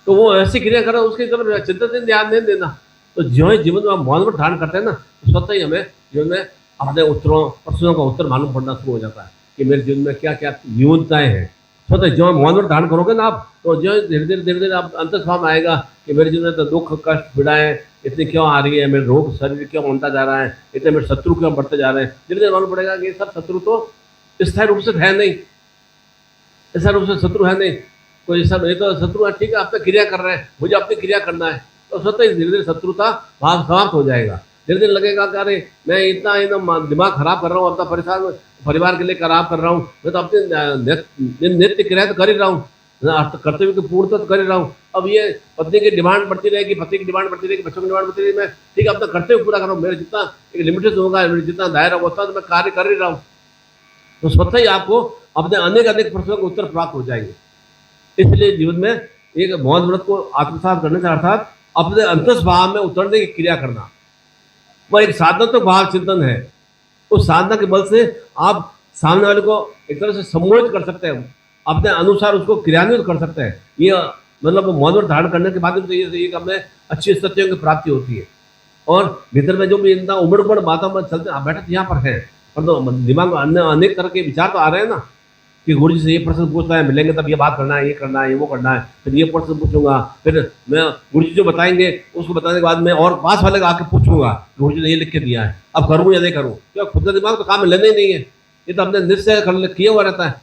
तो वो ऐसी क्रिया करो, उसकी तरफ चिंतन ध्यान नहीं देना। तो जो ही जीवन में हम मौन व्रत धारण करते हैं ना, तो स्वतः ही हमें जीवन में अपने उत्तरों प्रश्नों का उत्तर मालूम पड़ना शुरू हो जाता है कि मेरे जीवन में क्या क्या न्यूनताएं हैं। स्वतः जो मौन व्रत धारण करोगे ना आप, तो जो धीरे धीरे आप अंतर्भाव में आएगा कि मेरे जीवन में तो दुख कष्ट पीड़ाएं इतनी क्यों आ रही है, मेरे रोग शरीर क्यों बनता जा रहा है, इतने मेरे शत्रु क्यों बढ़ते जा रहे हैं। धीरे धीरे मालूम पड़ेगा कि ये सब शत्रु तो स्थायी रूप से है नहीं, स्थायी रूप से शत्रु है नहीं कोई, सब ये तो शत्रु है, ठीक है, आप तो क्रिया कर रहे हैं, मुझे अपनी क्रिया करना है। तो स्वतः ही धीरे धीरे शत्रुता भाव समाप्त हो जाएगा। धीरे धीरे लगेगा कि अरे मैं इतना एकदम दिमाग खराब कर रहा हूँ, अपना परेशान परिवार के लिए खराब कर रहा हूँ, मैं तो अपनी नित्य क्रिया तो कर ही रहा हूँ, कर्तव्य की पूर्णता तो कर ही रहा हूँ। अब ये पत्नी की डिमांड बढ़ती रहेगी, पति की डिमांड बढ़ती रहेगी, बच्चों की डिमांड बढ़ती रहेगी, मैं ठीक है अपना कर्तव्य पूरा कर रहा हूँ, मेरा जितना एक लिमिटेड होगा, जितना दायरा होता है तो मैं कार्य कर ही रहा हूँ। तो स्वतः ही आपको अपने अनेक प्रश्नों के उत्तर प्राप्त हो जाएंगे। इसलिए जीवन में एक मौन व्रत को आत्मसात करने का अर्थात अपने अंतर्भाव में उतरने की क्रिया करना, वह एक साधनात्मक भाव चिंतन है। उस साधना के बल से आप सामने वाले को एक तरह से सम्मोहित कर सकते हैं, अपने अनुसार उसको क्रियान्वित कर सकते हैं। ये मतलब मौन व्रत धारण करने के माध्यम से ये हमें अच्छी स्थितियों की प्राप्ति होती है। और भीतर में जो भी इतना उमड़ उमड़ बातों में चलते, आप बैठे यहाँ पर है, पर तो दिमाग में अन्य अनेक तरह के विचार तो आ रहे हैं ना कि गुरु जी से ये प्रश्न पूछना है, मिलेंगे तब ये बात करना है, ये करना है, ये वो करना है, फिर ये प्रश्न पूछूंगा, फिर मैं गुरु जी जो बताएंगे उसको बताने के बाद मैं और पास वाले को आके पूछूंगा गुरु जी ने ये लिख के दिया है, अब करूँ या नहीं करूँ। क्यों? खुद का दिमाग तो काम में लेना ही नहीं है, ये तो अपने निश्चय किया हुआ रहता है,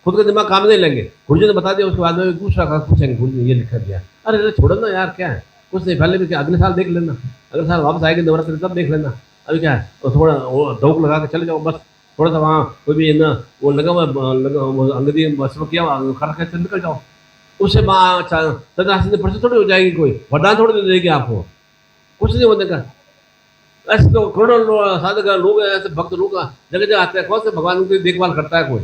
खुद का दिमाग काम नहीं लेंगे। गुरु जी ने बता दिया, उसके बाद में दूसरा पूछेंगे गुरु जी ने ये लिखा दिया, अरे छोड़ो ना यार, क्या है, कुछ नहीं, पहले भी क्या, अगले साल देख लेना, अगले साल वापस आएगी नवरात्रि तब देख लेना, अभी क्या है, तो थोड़ा दौक लगा के चले जाओ, बस थोड़ा सा वहाँ कोई भी ना वो लगा हुआ अंग्रेजी वस्त्र किया खड़ा करके निकल जाओ, उससे माँ चंद्र राशि में प्रसिद्ध थोड़ी हो जाएगी, कोई वरदान थोड़ी दे देगी आपको, कुछ नहीं होने का। ऐसे तो करोड़ों साधक लोग हैं, ऐसे भक्त लोग जगह जगह आते हैं, कौन से भगवान की देखभाल करता है कोई?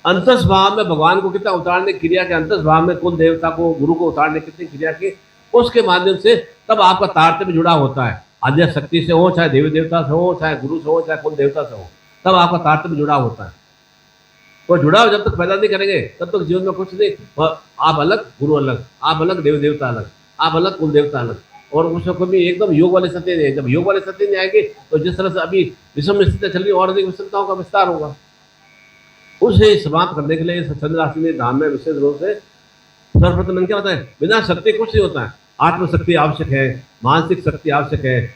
अंतस भाव में भगवान को कितना उतारने की क्रिया के, अंतस भाव में कुल देवता को, गुरु को उतारने की कितनी क्रिया की, उसके माध्यम से तब आपका तारतम्य जुड़ा होता है। आध्यात्मिक शक्ति से हो, चाहे देवी देवता से हो, चाहे गुरु से हो, चाहे कुल देवता से हो, तब आपका तारतम्य जुड़ा होता है। वो जुड़ाव जब तक पैदा नहीं करेंगे तब तक जीवन में कुछ नहीं। आप अलग, गुरु अलग, आप अलग, देवी देवता अलग, आप अलग, कुल देवता अलग। और उसमें कभी एकदम योग वाले सत्य नहीं है। जब योग वाले सत्य नहीं आएंगे तो जिस तरह से अभी विषम स्थितियां चल रही और अधिक विषमताओं का विस्तार होगा। उसे समाप्त करने के लिए चंद्र राशि ने धाम में विशेष रूप से सर्वप्रथम मैंने क्या बताया, बिना शक्ति कुछ नहीं होता है। आत्मशक्ति आवश्यक है, मानसिक शक्ति आवश्यक है,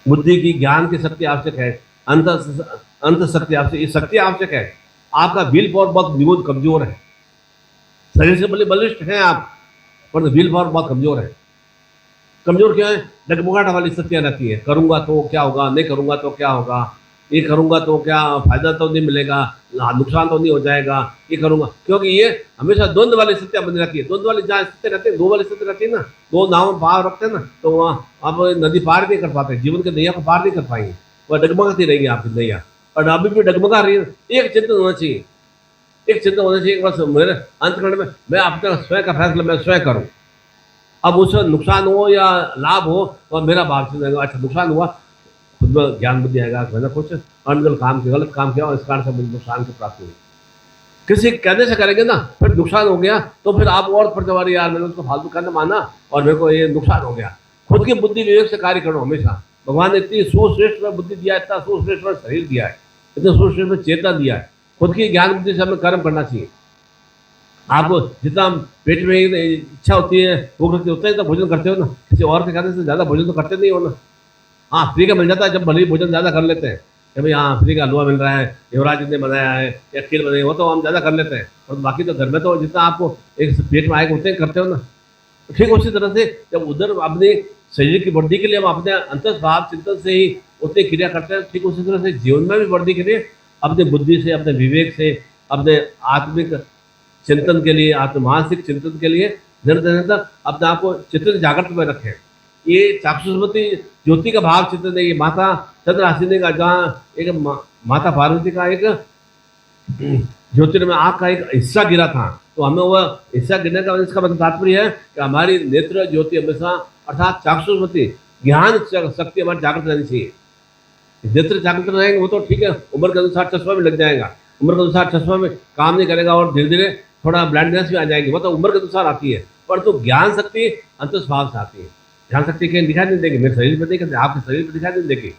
बुद्धि की, ज्ञान की शक्ति आवश्यक है, अंत शक्ति आवश्यक, ये शक्ति आवश्यक है। आपका विल पावर बहुत विरोध कमजोर है, शरीर से बड़े बलिष्ठ हैं आप, पर विल पावर बहुत कमजोर है। कमजोर क्या है? डगमगाहट वाली शक्तियां रहती है। करूंगा तो क्या होगा, नहीं करूंगा तो क्या होगा, ये करूंगा तो क्या फायदा तो नहीं मिलेगा, नुकसान तो नहीं हो जाएगा, ये करूंगा, क्योंकि ये हमेशा द्वंद्व वाली स्थितियां बनी रहती है। द्वंद्व वाली जहाँ स्थिति रहती है, दो वाली स्थिति रहती है ना, दो नाव पार रखते हैं ना, तो वहाँ आप नदी पार नहीं कर पाते, जीवन के नैया को पार नहीं कर पाएंगे, वह डगमगाती रहेगी आपकी नैया। और अभी भी डगमगा रही है। एक चिंतन होना चाहिए, एक चिंतन होना चाहिए, बस मेरे अंतकरण में मैं अपना स्वयं का फैसला मैं स्वयं करूँ। अब उससे नुकसान हो या लाभ हो तो मेरा भाव चिंतन, अच्छा नुकसान हुआ, खुद में ज्ञान बुद्धि आएगा, मैंने कुछ अनगल काम किया, गलत काम किया और इस कारण से मुझे नुकसान की प्राप्ति हुई। किसी कहने से करेंगे ना, फिर नुकसान हो गया तो फिर आप और पड़ते, यार मैंने उसको फालतू कहना माना और मेरे को ये नुकसान हो गया। खुद की बुद्धि विवेक से कार्य करो हमेशा। भगवान ने इतनी सुश्रेष्ठ में बुद्धि दिया है, इतना सुश्रेष्ठ में शरीर दिया है, इतने सुश्रेष्ठ में चेतना दिया है। खुद की ज्ञान बुद्धि से हमें कर्म करना चाहिए। आपको जितना पेट में इच्छा होती है, भूख लगती है, उतना ही तो भोजन करते हो ना। किसी और के खाने से ज़्यादा भोजन तो करते नहीं हो ना। हाँ, फ्री का मिल जाता है, जब भले ही भोजन ज़्यादा कर लेते हैं कि भाई हाँ फ्री का हलवा मिल रहा है, युवराज ने बनाया है या खीर बनाई, वो तो हम ज़्यादा कर लेते हैं। और बाकी तो घर में तो जितना आपको एक पेट में आएगा उतने करते हो ना। ठीक उसी तरह से जब उधर अपने शरीर की वृद्धि के लिए हम अपने अंतर्भाव चिंतन से ही उतनी क्रिया करते हैं, ठीक उसी तरह से जीवन में भी वृद्धि के लिए अपने बुद्धि से, अपने विवेक से, अपने आत्मिक चिंतन के लिए, आत्म मानसिक चिंतन के लिए निरंतर अपने आप को चित्त जागृत में रखें। ये चाक्षुषमती ज्योति का भाव चिंतन है। ये माता चंद्र राशि का जहाँ एक माता पार्वती का एक ज्योतिर्मय आँख का एक हिस्सा गिरा था, तो हमें वह हिस्सा गिरने का इसका मतलब तात्पर्य है कि हमारी नेत्र ज्योति हमेशा अर्थात चाक्षुषमती ज्ञान शक्ति हमारी जागृत रहनी चाहिए। नेत्र जागृत रहेंगे वो तो ठीक है, उम्र के अनुसार चश्मा भी लग जाएगा, उम्र के अनुसार चश्मा में काम नहीं करेगा और धीरे धीरे थोड़ा ब्लाइंडनेस भी आ जाएगी, वो तो उम्र के अनुसार आती है। पर तो ज्ञान शक्ति अंतस्भाव से आती है। ज्ञान शक्ति कहीं दिखाई नहीं देगी, मेरे शरीर पर नहीं, आपके शरीर पर दिखाई नहीं देगी।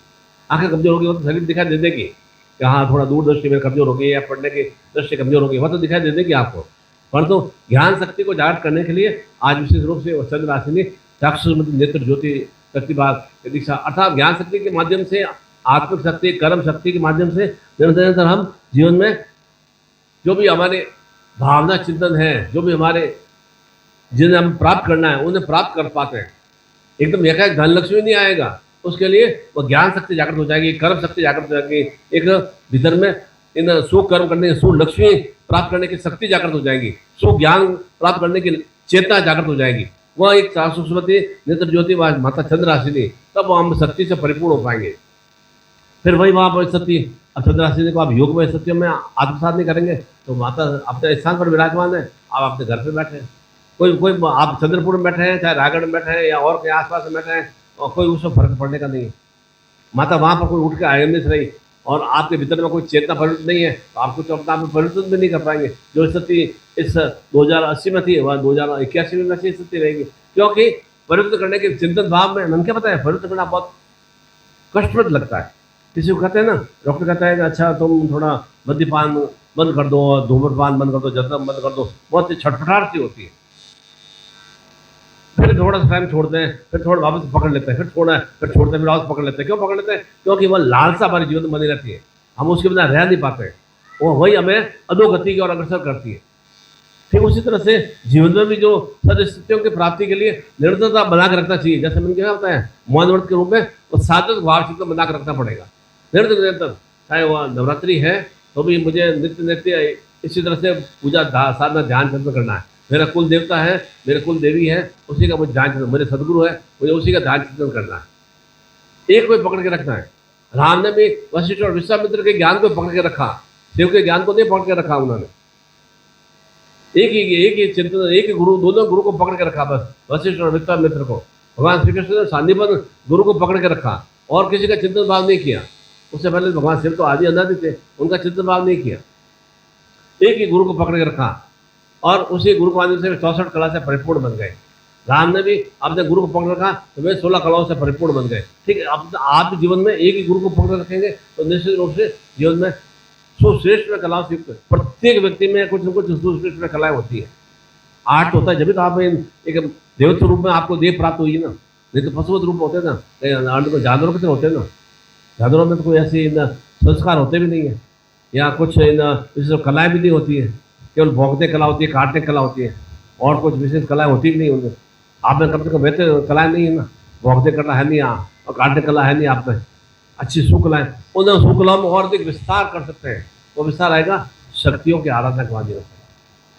आंखें कमजोर होगी वो तो शरीर दिखाई दे देगी कि हाँ थोड़ा दूरदृष्टि में कमजोर होगी या पढ़ने की दृष्टि कमजोर होगी, वह तो दिखाई दे देगी आपको। परंतु ज्ञान शक्ति को जागृत करने के लिए आज विशेष रूप से चंद्र राशि ने चाक्षुषमती नेत्र ज्योति प्रतिभाग दीक्षा अर्थात ज्ञान शक्ति के माध्यम से, आत्मिक शक्ति, कर्म शक्ति के माध्यम से निरंतर हम जीवन में जो भी हमारे भावना चिंतन है, जो भी हमारे जिन्हें हम प्राप्त करना है उन्हें प्राप्त कर पाते हैं। एकदम एकाएक धन लक्ष्मी नहीं आएगा, उसके लिए वो ज्ञान शक्ति जागृत हो जाएगी, कर्म शक्ति जागृत हो जाएगी, एक भीतर में इन सुख कर्म करने की, सुख लक्ष्मी प्राप्त करने की शक्ति जागृत हो जाएगी, सुख ज्ञान प्राप्त करने की चेतना जागृत हो जाएगी। वह एक चाक्षुषमती नेत्र ज्योति माता चंद्र राशि ने, तब हम शक्ति से परिपूर्ण हो पाएंगे। फिर वही वहाँ पर शक्ति, अब चंद्र राशि को आप योग में सत्य में आत्मसात नहीं करेंगे तो माता अपने स्थान पर विराजमान है, आप अपने घर पे बैठे हैं, कोई आप चंद्रपुर में बैठे हैं, चाहे रायगढ़ में बैठे हैं या और के आसपास में बैठे हैं, और कोई उसमें फर्क पड़ने का नहीं है। माता वहाँ पर कोई उठ के आयनित रही और आपके भीतर में कोई चेतना परिवर्तित नहीं है तो आप कुछ अपना आप में परिवर्तित भी नहीं कर पाएंगे। जो स्थिति इस 2080 में थी वह 2081 में वैसी स्थिति रहेगी, क्योंकि परिवर्तन करने के चिंतन भाव में हम क्या पता है, परिवर्तन करना बहुत कष्टप्रद लगता है। किसी को कहते हैं ना, डॉक्टर कहता है कि अच्छा तुम थोड़ा मद्यपान बंद कर दो, धूम्रपान बंद कर दो, जर्दम बंद कर दो, बहुत छटपटाहट सी होती है। फिर थोड़ा सा टाइम छोड़ते हैं, फिर थोड़ा वापस पकड़ लेते हैं, फिर छोड़ा है, फिर छोड़ते हैं, फिर वापस पकड़ लेते हैं। क्यों पकड़ लेते हैं? क्योंकि वह लालसा हमारे जीवन में बनी रहती है, हम उसके बिना रह नहीं पाते, वो वही हमें अधोगति की ओर अग्रसर करती है। ठीक उसी तरह से जीवन में भी जो सदस्थितियों की प्राप्ति के लिए निरंतरता बना के रखना चाहिए। जैसे मैंने क्या होता है मौन व्रत के रूप में, वो साधक भाव चित्त बना के रखना पड़ेगा निरंतर निरंतर। चाहे वह नवरात्रि है तो भी मुझे नित्य नित्य इसी तरह से पूजा साधना ध्यान चिंतन करना है। मेरा कुल देवता है, मेरे कुल देवी है, उसी का मुझे ध्यान चिंतन, मेरे सदगुरु है, मुझे उसी का ध्यान चिंतन करना है। एक को पकड़ के रखना है। राम ने भी वशिष्ठ और विश्वामित्र के ज्ञान को पकड़ के रखा, शिव के ज्ञान को नहीं पकड़ के रखा उन्होंने। एक ही चिंतन, एक ही गुरु, दोनों गुरु को पकड़ के रखा, बस वशिष्ठ और विश्वामित्र को। भगवान श्री कृष्ण ने सांदीपन गुरु को पकड़ के रखा और किसी का चिंतन भाव नहीं किया। उससे पहले भगवान शिव तो आदि अनादि थे, उनका चिंतन भाव नहीं किया। एक ही गुरु को पकड़ के रखा और उसी गुरु को आने से 64 कला से परिपूर्ण बन गए। राम ने भी अपने गुरु को पकड़ रखा तो वे 16 कलाओं से परिपूर्ण बन गए। ठीक है, अब आप जीवन में एक ही गुरु को पकड़ रखेंगे तो निश्चित रूप से जीवन में सुश्रेष्ठ में कलाओं से युक्त। प्रत्येक व्यक्ति में कुछ न कुछ सुश्रेष्ठ में कलाएं होती है, आर्ट होता है, जब तो आप एक देवत्व रूप में आपको देह प्राप्त हुई ना, नहीं तो पशुवत रूप होते ना, जानवरों के तो होते ना, जानवरों में तो कोई ऐसी संस्कार होते भी नहीं है, या कुछ कलाएं भी नहीं होती है, केवल भोंकते कला होती है, काटने कला होती है, और कुछ विशेष कलाएं होती भी नहीं उनमें। आप में कम से कम बेहतर कलाएं नहीं है ना, भोंकते कला है नहीं और काटने कला है नहीं आप में, अच्छी सुकलाएं, उन सुकलाओं में और अधिक विस्तार कर सकते हैं। वो विस्तार आएगा शक्तियों की आराधना के माध्यम से।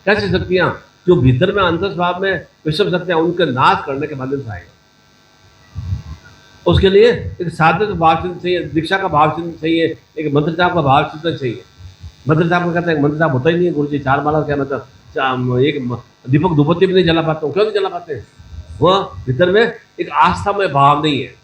कैसी शक्तियाँ? जो भीतर में अंतर स्वभाव में विषम शक्तियाँ, उनके नाश करने के माध्यम से आएगा। उसके लिए एक साधक भाव चिंतन चाहिए, दीक्षा का भाव चिंतन चाहिए, एक मंत्र जाप का भाव चिंतन चाहिए। मंत्र जाप को कहते हैं, मंत्र जाप होता ही नहीं है गुरु जी, 4 माला क्या मतलब, एक दीपक धूपबत्ती भी नहीं जला पाते हो। क्यों नहीं जला पाते? वह भीतर में एक आस्था में भाव नहीं है।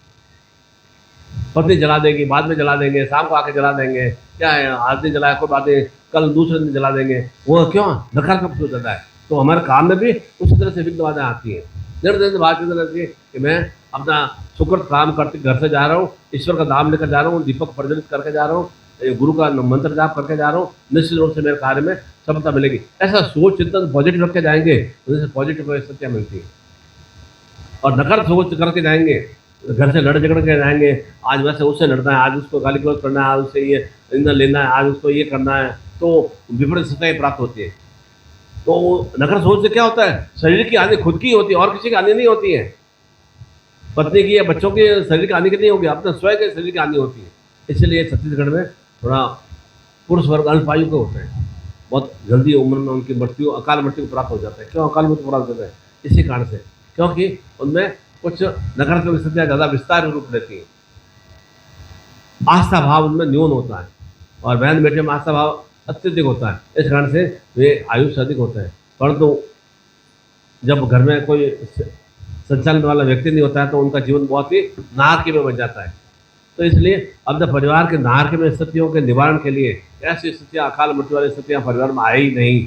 पत्नी जला देगी, बाद में जला देंगे, शाम को आके जला देंगे, क्या है, आज दिन जलाया कोई बात नहीं, कल दूसरे दिन जला देंगे। वो क्यों? नकारात्मक सोच जाता है। तो हमारे काम में भी उसी तरह से विघ्न बाधाएं आती है। निर्णय से बात रहती है कि मैं अपना सुकृत काम करते घर से जा रहा हूँ, ईश्वर का नाम लेकर जा रहा हूँ, दीपक प्रज्वलित करके जा रहा हूँ, गुरु का मंत्र जाप करके जा रहा हूँ, निश्चित रूप से मेरे कार्य में सफलता मिलेगी। ऐसा सोच चिंतन पॉजिटिव रख के जाएंगे, उनसे पॉजिटिव स्थितियाँ मिलती है। और नकारात्मक सोच करके जाएंगे, घर से लड़ झगड़ के जाएंगे, आज वैसे उससे लड़ना है, आज उसको गाली गलौज करना है, आज उससे ये ईंधन लेना है, आज उसको ये करना है, तो विपरीत स्थितियाँ प्राप्त होती है। तो नकारात्मक सोच से क्या होता है? शरीर की हानि खुद की होती है और किसी की हानि नहीं होती है। पत्नी की या बच्चों के शरीर की हानि की नहीं होगी, अपने स्वयं के शरीर की हानि होती है। इसलिए छत्तीसगढ़ में थोड़ा पुरुष वर्ग अल्पायु के होते हैं, बहुत जल्दी उम्र में उनकी मृत्यु, अकाल मृत्यु को प्राप्त हो जाता है। क्यों अकाल मृत्यु प्राप्त होता है? इसी कारण से, क्योंकि उनमें कुछ नकारात्मक स्थितियाँ ज़्यादा विस्तार रूप लेती हैं। आस्था भाव उनमें न्यून होता है और बहन बेटे में आस्था भाव अत्यधिक होता है। इस कारण से वे आयु से अधिक होते हैं। परंतु जब घर में कोई संचालन वाला व्यक्ति नहीं होता है तो उनका जीवन बहुत ही नारकी में बन जाता है। तो इसलिए अपने परिवार के नारकी में स्थितियों के निवारण के लिए ऐसी स्थितियाँ, अकाल मृत्यु वाली स्थितियाँ परिवार में आई नहीं,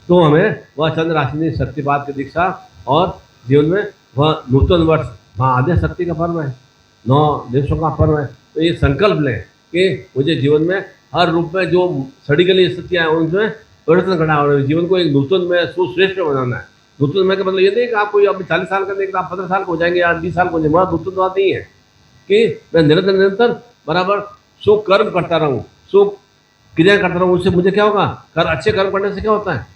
तो हमें वह चंद्र राशि शक्तिपात की दीक्षा और जीवन में वह नूतन वर्ष, वहाँ आद्य शक्ति का पर्व है, 9 दिवसों का पर्व है। तो ये संकल्प लें कि मुझे जीवन में हर रूप में जो सड़ी गली स्थितियाँ हैं उनमें परिवर्तन करना है और जीवन को एक नूतन में सुश्रेष्ठ बनाना है। नूतन में का मतलब ये नहीं कि आप कोई अब 40 साल का नहीं, आप 15 साल को हो जाएंगे या 20 साल को हो जाएंगे, वह नूतन बात नहीं है कि मैं निरंतर बराबर सुख कर्म करता रहूँ, सुख क्रिया करता रहूँ। उससे मुझे क्या होगा? अच्छे कर्म करने से क्या होता है?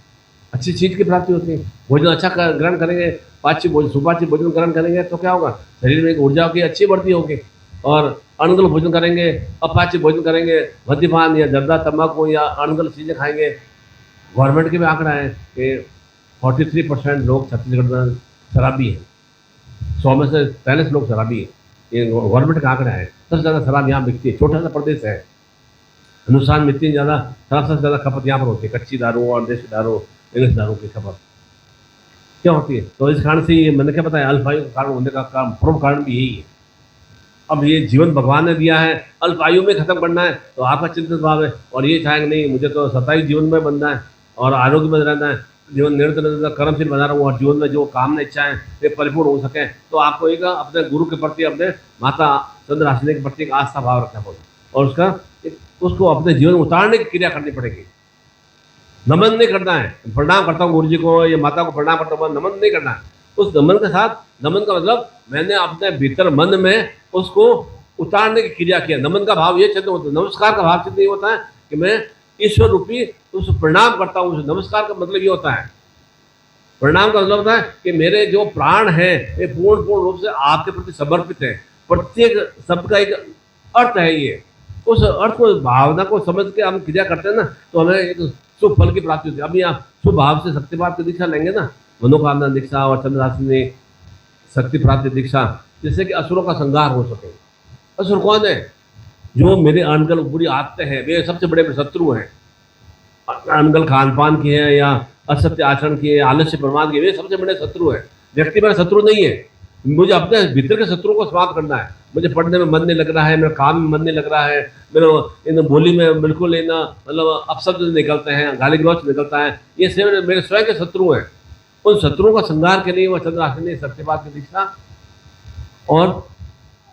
अच्छी चीज़ की प्राप्ति होती है। भोजन अच्छा ग्रहण करेंगे, पाच्य भोजन, सुपाच्य भोजन ग्रहण करेंगे तो क्या होगा? शरीर में एक ऊर्जा की अच्छी बढ़ती होगी। और अनगल भोजन करेंगे, अपाच्य भोजन करेंगे, मद्यपान या जर्दा तंबाकू या अनगल चीज़ें खाएंगे। गवर्नमेंट के भी आंकड़ा है कि 43% लोग छत्तीसगढ़ में शराबी हैं, 100 में से 45 लोग शराबी हैं। ये गवर्नमेंट का आंकड़ा है। सबसे ज़्यादा शराब यहाँ बिकती है, छोटा सा प्रदेश है, हिंदुस्तान में इतनी ज़्यादा शराब सबसे ज़्यादा खपत यहाँ पर होती है। कच्ची दारू और देसी दारू, इंग्लिश दारू की खपत क्या होती है? तो इस कारण से ये मैंने क्या बताया, अल्पायु का कारण होने का प्रमुख कारण भी यही है। अब ये जीवन भगवान ने दिया है, अल्पायु में खत्म करना है तो आपका चिंतित भाव है और ये चाहेंगे नहीं मुझे तो 27 जीवन में बनना है और आरोग्य में रहना है, जीवन निरंतर कर्मशील बना रहा हूँ और जीवन में जो कामना इच्छाएं वे परिपूर्ण हो सकें। तो आपको एक अपने गुरु के प्रति, अपने माता चंद्र राशि के प्रति एक आस्था भाव रखना पड़ेगा और उसको अपने जीवन में उतारने की क्रिया करनी पड़ेगी। नमन नहीं करना है, प्रणाम करता हूँ गुरु जी को या माता को प्रणाम करता हूँ, नमन नहीं करना है। उस नमन के साथ, नमन का मतलब मैंने अपने भीतर मन में उसको उतारने की क्रिया किया। नमन का भाव ये चिंतन होता है, नमस्कार का भाव चिंतन ये होता है कि मैं ईश्वर रूपी उस प्रणाम करता हूँ। नमस्कार का मतलब ये होता है, प्रणाम का मतलब होता है कि मेरे जो प्राण हैं ये पूर्ण रूप से आपके प्रति समर्पित है। प्रत्येक शब्द का एक अर्थ है, ये उस अर्थ को, भावना को समझ के हम क्रिया करते हैं ना, तो हमें एक शुभ फल की प्राप्ति होती है। अभी आप शुभ भाव से शक्तिपात की दीक्षा लेंगे ना, मनोकामना दीक्षा और चंद्रासिनी शक्ति प्राप्ति दीक्षा, जिससे कि असुरों का संहार हो सके। असुर कौन है? जो मेरे अनगल बुरी आदतें हैं, वे सबसे बड़े शत्रु हैं। अनगल खान पान की है या असत्य आचरण की है, आलस्य प्रमाद की, वे सबसे बड़े शत्रु हैं। व्यक्ति मेरा शत्रु नहीं है, मुझे अपने भीतर के शत्रुओं को समाप्त करना है। मुझे पढ़ने में मन नहीं लग रहा है, मेरा काम में मन नहीं लग रहा है, मेरे इन बोली में बिल्कुल इन मतलब अपशब्द निकलते हैं, गाली गलौच निकलता है, ये सब मेरे स्वयं के शत्रु हैं। उन शत्रुओं का संहार के लिए वह चंद्रासिनी शक्तिपात की दीक्षा और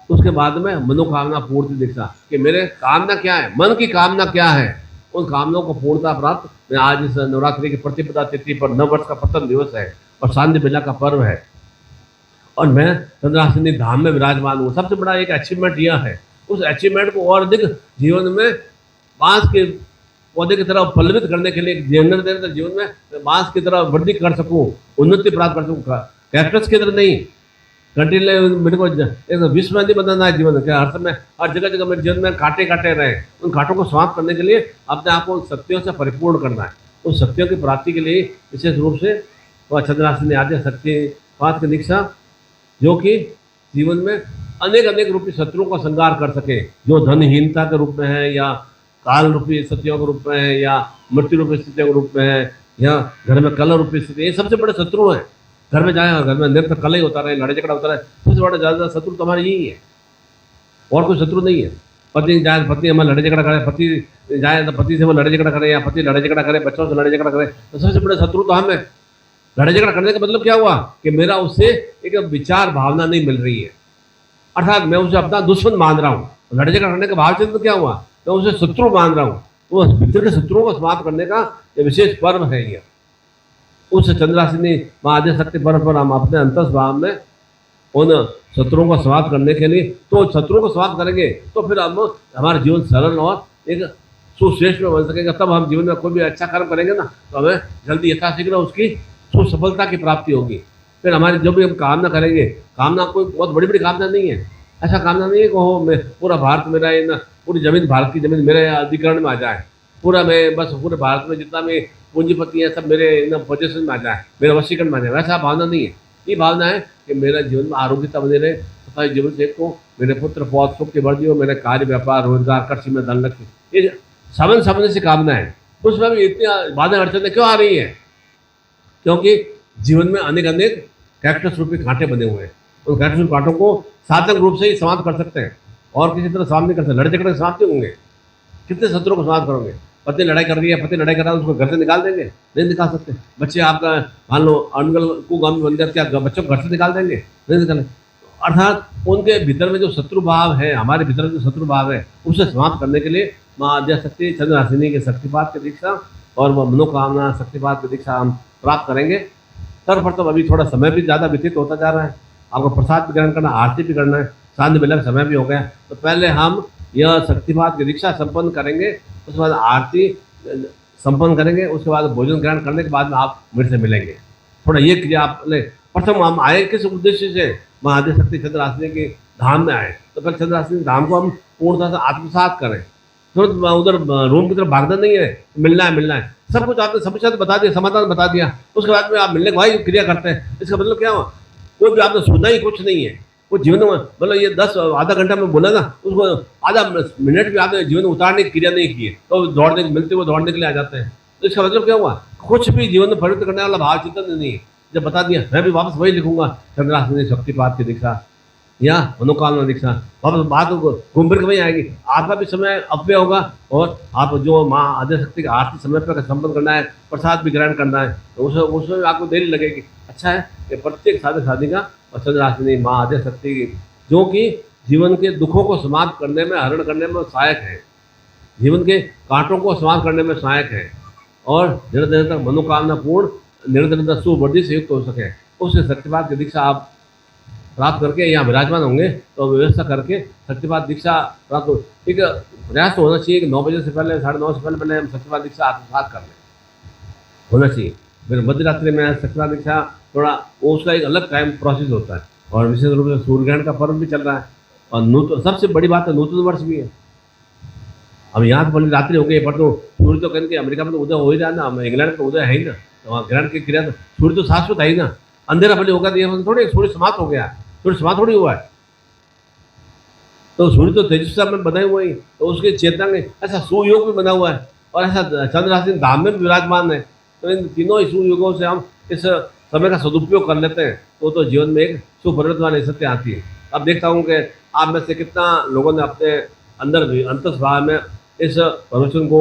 उसके बाद में मनोकामना पूर्ति दीक्षा कि मेरे कामना क्या है, मन की कामना क्या है, उन कामनाओं को पूर्णता प्राप्त। मैं आज इस नवरात्रि की प्रतिपदा तिथि पर नववर्ष का प्रथम दिवस है और शांति बेला का पर्व है और मैं चंद्रासिनी धाम में विराजमान हूँ। सबसे बड़ा एक अचीवमेंट यह है, उस अचीवमेंट को और अधिक जीवन में बांस के पौधे की तरह पल्लवित करने के लिए जीवन में बांस की तरह वृद्धि कर सकूँ, उन्नति प्राप्त कर सकूँ। कैक्टस की तरह नहीं, कंटिन्यू मेरे को एक विश्ववादी बनाना है जीवन के हर समय, हर जगह जगह मेरे जीवन में कांटे कांटे रहे, उन कांटों को समाप्त करने के लिए अपने आप को शक्तियों से परिपूर्ण करना है। उस शक्तियों की प्राप्ति के लिए विशेष रूप से वह चंद्रासिनी आदि शक्तिपात की दीक्षा, जो कि जीवन में अनेक अनेक रूपी शत्रुओं का संहार कर सके, जो धनहीनता के रूप में है या काल रूपी स्थितियों के रूप में है या मृत्यु रूपी स्थितियों के रूप में है या घर में कलह रूपी स्थिति, ये सबसे बड़े शत्रु हैं। घर में जाए, घर में नृत्य कलह ही होता रहे, लड़ाई झगड़ा होता रहे, सबसे बड़ा ज़्यादा शत्रु तो हमारे यही है, और कोई शत्रु नहीं है। पति जाए, पत्नी हमारे लड़ाई झगड़ा करे, पति जाए तो पति से वो लड़ाई झगड़ा करे या पति लड़ाई झगड़ा करे, बच्चों से लड़ाई झगड़ा करे, तो सबसे बड़े शत्रु तो हम है। लड़ाई झगड़ा करने का मतलब क्या हुआ कि मेरा उससे एक विचार भावना नहीं मिल रही है, अर्थात मैं उसे अपना दुश्मन मान रहा हूँ। लड़ाई झगड़ा करने का भाव से तो क्या हुआ, मैं उसे शत्रु मान रहा हूँ। वो भीतर के शत्रुओं को समाप्त करने का ये विशेष पर्व है। ये उस चंद्रासिनी माँ आदि शक्ति पर्व पर हम अपने अंतस भाव में उन शत्रुओं को समाप्त करने के लिए, तो शत्रुओं को समाप्त करेंगे तो फिर हम हमारा जीवन सरल और एक सुश्रेष्ठ में बन सकेगा। तब हम जीवन में कोई भी अच्छा कर्म करेंगे ना, तो हमें जल्दी यथाशीघ्र उसकी सुसफलता की प्राप्ति होगी। फिर हमारी जो भी हम कामना करेंगे, कामना कोई बहुत बड़ी बड़ी कामना नहीं है, ऐसा कामना नहीं है कि हो मैं पूरा भारत मेरा इन पूरी जमीन, भारत की जमीन मेरे अधिकरण में आ जाए, पूरा मैं बस पूरे भारत में जितना भी पूंजीपति है सब मेरे इन पोजिशन में आ जाए, मेरे वशीकरण में आ जाए, वैसा भावना नहीं है। ये भावना है कि मेरा जीवन में आरोग्यता बने रहे तथा जीवन से को मेरे पुत्र पौध सुख की वृद्धि हो, मेरे कार्य व्यापार रोजगार कृषि में धन लक्ष्मी, ये सामान्य सामान्य सी कामना है। उसमें भी इतनी बाधा अड़चनें क्यों आ रही है? क्योंकि जीवन में अनेक अनेक कैक्टस रूपी कांटे बने हुए हैं। उन कैक्टस रूपी कांटों को साधक रूप से ही समाप्त कर सकते हैं और किसी तरह समाप्त नहीं कर सकते। लड़ाई झगड़े समाप्त नहीं होंगे, कितने शत्रुओं को समाप्त करोगे? पति लड़ाई कर रही है, पति लड़ाई कर रहा है, उसको घर से निकाल देंगे? नहीं निकाल सकते। बच्चे आपका मान लो अनगल को गामी बन गया, क्या बच्चों को घर से निकाल देंगे? नहीं निकालेंगे। अर्थात उनके भीतर में जो शत्रु भाव है, हमारे भीतर जो शत्रु भाव है, उसे समाप्त करने के लिए माँ आद्याशक्ति चंद्रासिनी के शक्तिपात की दीक्षा और वह मनोकामना शक्तिपात की दीक्षा हम प्राप्त करेंगे। सर्वप्रथम अभी थोड़ा समय भी ज़्यादा व्यतीत होता जा रहा है, आपको प्रसाद भी ग्रहण करना, आरती भी करना है, शांति बेला का समय भी हो गया, तो पहले हम यह शक्तिपात की दीक्षा संपन्न करेंगे, उसके बाद आरती संपन्न करेंगे, उसके बाद भोजन ग्रहण करने के बाद में आप मेरे से मिलेंगे। थोड़ा ये क्रिया आप ले। प्रथम हम आए किस उद्देश्य से? माँ आद्यशक्ति चंद्रासिनी के धाम में आए, तो पहले चंद्रासिनी धाम को हम पूर्णतः से आत्मसात करें। तो उधर रूम की तरफ भागना नहीं है, मिलना है, सब कुछ आपने समस्या तो बता दिया, समाधान बता दिया, उसके बाद में आप मिलने के बाद क्रिया करते हैं। इसका मतलब क्या हुआ? कोई भी आपने सुना ही कुछ नहीं है। वो जीवन में मतलब ये 10 आधा घंटा में बोला ना, उसको आधा मिनट भी आपने जीवन में उतारने की क्रिया नहीं की है, तो दौड़ने मिलते हुए दौड़ने के लिए आ जाते हैं। तो इसका मतलब क्या हुआ? कुछ भी जीवन में परिवर्तन करने वाला भाव चिंतन नहीं है। जब बता दिया, मैं भी वापस वही लिखूंगा, चंद्रासिनी शक्तिपात की दीक्षा या मनोकामना दीक्षा, वापस बात घूम फिर के वही आएगी। आपका भी समय अपव्य होगा और आप जो माँ आद्यशक्ति का आरती समय पर संपन्न करना है, प्रसाद भी ग्रहण करना है, तो उसमें आपको देरी लगेगी। अच्छा है कि प्रत्येक साधक साधिका और चंद्रासिनी माँ आद्यशक्ति जो कि जीवन के दुखों को समाप्त करने में, हरण करने में सहायक है, जीवन के कांटों को समाप्त करने में सहायक है और निरंतर तक मनोकामना पूर्ण निरंतर सुवृद्धि से युक्त हो सके, उससे शक्तिपात की दीक्षा आप प्राप्त करके यहाँ विराजमान होंगे। तो व्यवस्था करके शक्तिपात दीक्षा प्राप्त हो, एक प्रयास तो होना चाहिए कि 9 बजे से पहले, 9:30 से पहले हम शक्तिपात दीक्षा आत्मसात कर लें, होना चाहिए। फिर मध्य रात्रि में शक्तिपात दीक्षा थोड़ा वो उसका एक अलग टाइम प्रोसेस होता है और विशेष रूप से सूर्य ग्रहण का पर्व भी चल रहा है और नूतन, सबसे बड़ी बात है नूतन वर्ष भी है। अब यहाँ तो बोले रात्रि हो गई, पर तो सूर्य तो कहेंगे अमेरिका में तो उदय हो ही रहा है ना, इंग्लैंड तो उदय है ही ना, तो वहाँ ग्रहण की क्रिया तो सूर्य तो शाश्वत है ही ना। अंधेरा भले होगा तो थोड़ी सूर्य समाप्त हो गया, सूर्य समाप्त थोड़ी हुआ है। तो सूर्य तो तेजस्वी में बनाए हुए ही, तो उसकी चेतना में ऐसा सुयोग भी बना हुआ है, और ऐसा चंद्र राशि धाम में भी विराजमान है। तो इन तीनों ही सुयोगों से हम इस समय का सदुपयोग कर लेते हैं, तो जीवन में एक सुपरिवर्तन वाली स्थिति आती है। अब देखता हूँ कि आप में से कितना लोगों ने अपने अंदर भी अंतस्भाव में इस प्रवचन को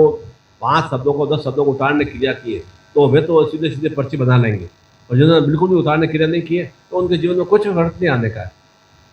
5 शब्दों को 10 शब्दों को उतारने की क्रिया किए, तो वे तो सीधे सीधे पर्ची बना लेंगे, और जिन्होंने बिल्कुल भी उतारने की क्रिया नहीं किए तो उनके जीवन में कुछ भी फर्क नहीं आने का है।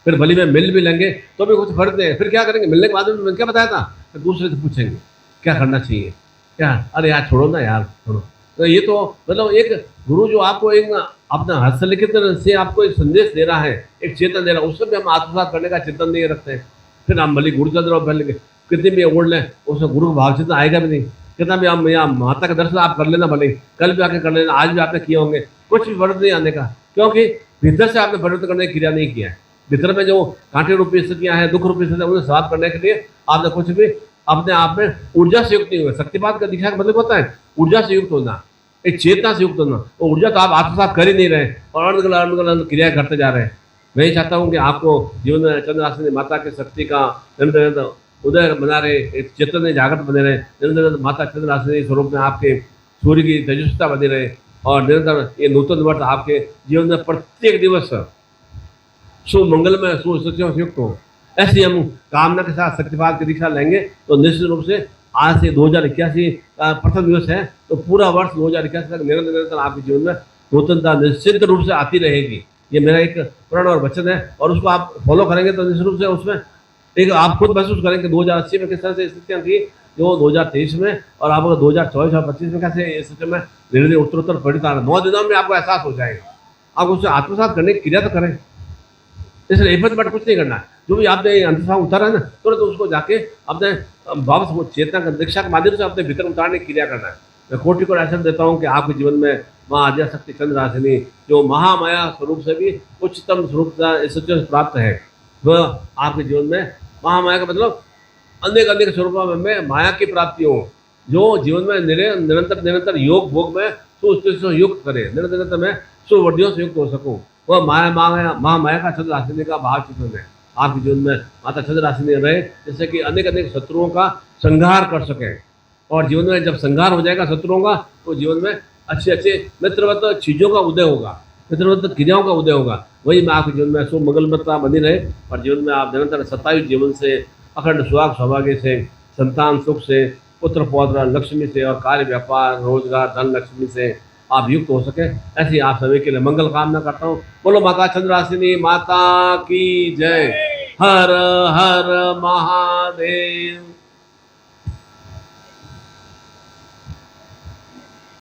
फिर भली में मिल भी लेंगे तो भी कुछ फर्क नहीं है। फिर क्या करेंगे, मिलने के बाद में क्या बताया था, फिर दूसरे से पूछेंगे क्या करना चाहिए, क्या अरे यार छोड़ो ना यार छोड़ो। तो ये तो मतलब एक गुरु जो आपको एक अपना हस्तलिखित से आपको एक संदेश दे रहा है, एक चेतन दे रहा है, उससे भी हम आत्मसात करने का चिंतन नहीं रखते हैं। फिर हम भले गुरु चंद्र पहन लेंगे, कितनी भी ओढ़ लें उसमें गुरु का भाव चिंतन आएगा भी नहीं। कितना भी हम यहाँ माता का दर्शन आप कर लेना, भले कल भी आके कर लेना, आज भी आपने किए होंगे, कुछ भी फर्क नहीं आने का, क्योंकि भीतर से आपने परिवर्तन करने की क्रिया नहीं किया है। भीतर में जो कांटे रूपी स्थितियां हैं, दुख रूपी स्थितियां, उन्हें समाप्त करने के लिए आपने कुछ भी अपने आप में ऊर्जा से युक्त नहीं हुए। शक्तिपात का दीक्षा का मतलब होता है ऊर्जा से युक्त होना, एक चेतना से युक्त होना। वो ऊर्जा तो आप आत्मसात कर ही नहीं रहे और अनगल क्रिया करते जा रहे हैं। मैं ही चाहता हूँ कि आपको जीवन में चंद्र राशि माता की शक्ति का निरंतर उदय बना रहे, एक चेतन जागृत बने रहे, निरंतर माता चंद्र राशि स्वरूप में आपके सूर्य की तेजस्विता बनी रहे, और निरंतर ये नूतन वर्ष आपके जीवन में प्रत्येक दिवस सुमंगल में सुसुचियों से युक्त हो। ऐसी हम कामना के साथ शक्तिपात की दीक्षा लेंगे तो निश्चित रूप से आज से 2081 प्रथम दिवस है, तो पूरा वर्ष 2081 तक निरंतर आपके जीवन में नूतनता निश्चित रूप से आती रहेगी। ये मेरा एक प्रण और वचन है, और उसको आप फॉलो करेंगे तो निश्चित रूप से उसमें एक आप खुद महसूस करेंगे 2080 में किस तरह से स्थितियाँ थी जो 2023 में, और आप अगर 2024 और 25 में कैसे स्थिति में धीरे धीरे उत्तरोत्तर परिणत आ रहा है। 9 दिनों में आपको एहसास हो जाएगा। आप उससे आत्मसात करने की क्रिया तो करें, इसलिए एफर्ट बट कुछ नहीं करना है। जो भी आपने अंतस्भाव उतारा है ना, तुरंत उसको जाके अपने वापस वो चेतना का दीक्षा के माध्यम से अपने भीतर उतारने की क्रिया करना है। मैं कोटि को ऐसा देता हूँ कि आपके जीवन में माँ आद्याशक्ति चंद्र राशिनी जो महामाया स्वरूप से भी उच्चतम स्वरूप से प्राप्त है, वह आपके जीवन में महामाया का मतलब अनेक अनेक स्वरूपों में माया की प्राप्ति हो, जो जीवन में निरंतर निरंतर योग भोग में सुस्थिति युक्त करे, निरंतर में सुवर्धियों से युक्त हो सकूँ। वह महामाया का चंद्र राशि का भाव चित्रण है। आपके जीवन में माता चंद्र राशि रहे, जिससे कि अनेक अनेक शत्रुओं का संहार कर सके, और जीवन में जब संहार हो जाएगा शत्रुओं का, तो जीवन में अच्छे अच्छे मित्रवत चीज़ों का उदय होगा, मित्रवत क्रियाओं का उदय होगा। वही मैं आपके जीवन में सुमंगलमता बनी रहे, और जीवन में आप निरंतर सत्तायुक्त जीवन से, अखंड सुहाग सौभाग्य से, संतान सुख से, पुत्र पौत्र लक्ष्मी से, और कार्य व्यापार रोजगार धन लक्ष्मी से आप युक्त हो सके, ऐसी आप सभी के लिए मंगल कामना करता हूँ। बोलो माता चंद्र राशिनी माता की जय। हर हर महादेव।